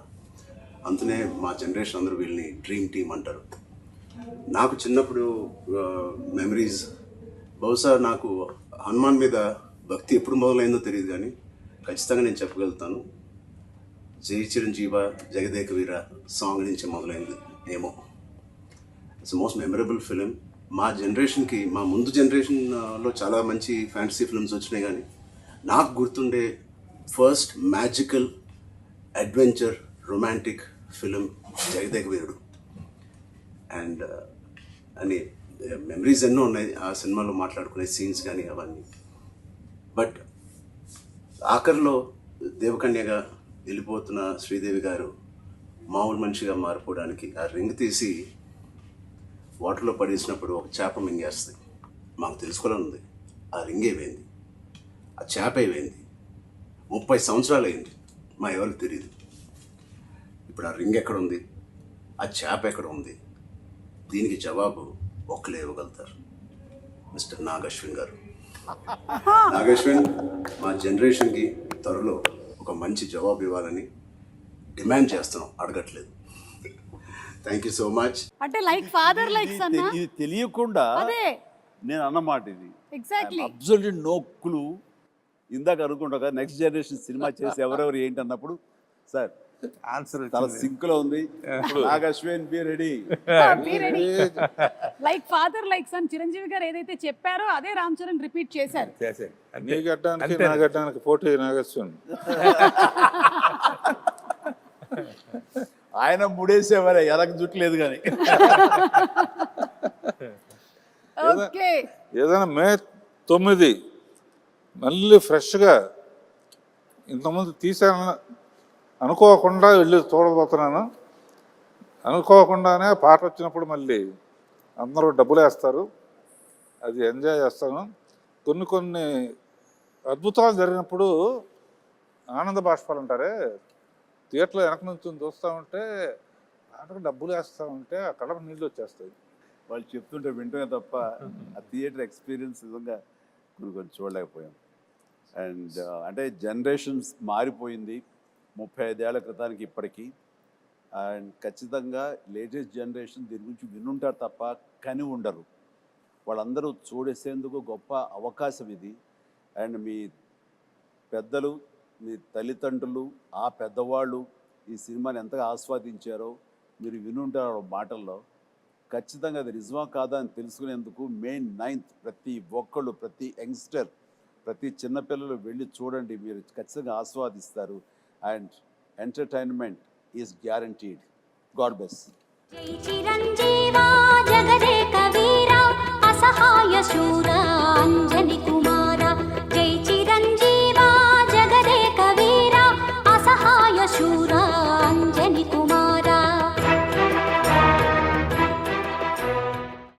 అందునే మా జనరేషన్ అందరూ వీళ్ళని డ్రీమ్ టీమ్ అంటారు. నాకు చిన్నప్పుడు మెమరీస్, బహుశా నాకు హనుమాన్ మీద భక్తి ఎప్పుడు మొదలైందో తెలియదు, కానీ ఖచ్చితంగా నేను చెప్పగలుగుతాను జై చిరంజీవ జగదేక వీర సాంగ్ నుంచి మొదలైంది ఏమో. It's most memorable film. మా జనరేషన్కి, మా ముందు జనరేషన్లో చాలా మంచి ఫ్యాంటసీ ఫిల్మ్స్ వచ్చినాయి, కానీ నాకు గుర్తుండే first magical adventure romantic film Jagadeka Veerudu. And అని మెమరీస్ ఎన్నో ఉన్నాయి ఆ సినిమాలో మాట్లాడుకునే సీన్స్ కానీ అవన్నీ. బట్ ఆఖరిలో దేవకన్యగా వెళ్ళిపోతున్న శ్రీదేవి గారు మామూలు మనిషిగా మారిపోవడానికి ఆ రింగ్ తీసి వాటర్లో పడేసినప్పుడు ఒక చేప మింగేస్తుంది. మాకు తెలుసుకోవాలని ఉంది ఆ రింగ్ ఏమైంది, ఆ చేప ఏమైంది. 30 సంవత్సరాలు అయింది, మా ఎవరికి తెలియదు. ఇప్పుడు ఆ రింగ్ ఎక్కడ ఉంది, ఆ చేప ఎక్కడ ఉంది, దీనికి జవాబు ఒక్కలే ఇవ్వగలుగుతారు, మిస్టర్ నాగశ్విన్ గారు. నాగశ్విన్ మా జనరేషన్కి త్వరలో ఒక మంచి జవాబు ఇవ్వాలని డిమాండ్ చేస్తున్నాం, అడగట్లేదు. Thank you so much. అంటే లైక్ ఫాదర్ లైక్ సన్. ఇది తెలియకుండా అదే నేను అన్నమాట. ఇది ఎగ్జాక్ట్లీ అబ్సల్యూట్ నో క్లూ. ఇందాక అనుకుంటా నెక్స్ట్ జనరేషన్ సినిమా చేసి ఎవరెవరు ఏంటి అన్నప్పుడు సార్ ఆన్సర్ చాలా సింక్ లో ఉంది. Nag Ashwin be ready. Like father like sun Chiranjeevi గారు ఏదైతే చెప్పారో అదే రామ్ చరణ్ రిపీట్ చేశారు. నీ గడ్డానికి నా గడ్డానికి పోటీ నాగశ్విన్. ఆయన ముడేసేవారే, ఎనకు జుట్లేదు కానీ. ఓకే, ఏదైనా May 9 మళ్ళీ ఫ్రెష్గా ఇంతకుముందు తీసాను అనుకోకుండా వెళ్ళి చూడబోతున్నాను. అనుకోకుండానే పాట వచ్చినప్పుడు మళ్ళీ అందరూ డబ్బులు వేస్తారు, అది ఎంజాయ్ చేస్తాను. కొన్ని అద్భుతాలు జరిగినప్పుడు ఆనంద బాష్పాలు అంటారే, థియేటర్లో వెనక నుంచి చూస్తూ ఉంటే పాటకు డబ్బులు వేస్తూ ఉంటే ఆ కళ్ళకు నీళ్ళు వచ్చేస్తాయి. వాళ్ళు చెప్తుంటే వింటమే తప్ప ఆ థియేటర్ ఎక్స్పీరియన్స్ నిజంగా కొన్ని చూడలేకపోయాం. అండ్ అంటే జనరేషన్స్ మారిపోయింది 35 ఏళ్ల క్రితానికి ఇప్పటికీ. అండ్ ఖచ్చితంగా లేటెస్ట్ జనరేషన్ దీని గురించి వినుంటారు తప్ప కని ఉండరు. వాళ్ళందరూ చూడేసేందుకు గొప్ప అవకాశం ఇది. అండ్ మీ పెద్దలు, మీ తల్లిదండ్రులు, ఆ పెద్దవాళ్ళు ఈ సినిమాని ఎంతగా ఆస్వాదించారో మీరు వినుంటారు మాటల్లో. ఖచ్చితంగా అది నిజమా కాదా అని తెలుసుకునేందుకు May 9th ప్రతి ఒక్కళ్ళు, ప్రతి యంగ్స్టర్, ప్రతి చిన్నపిల్లలు వెళ్ళి చూడండి, మీరు ఖచ్చితంగా ఆస్వాదిస్తారు. And entertainment is guaranteed. God bless. జై చిరంజీవా జగదేక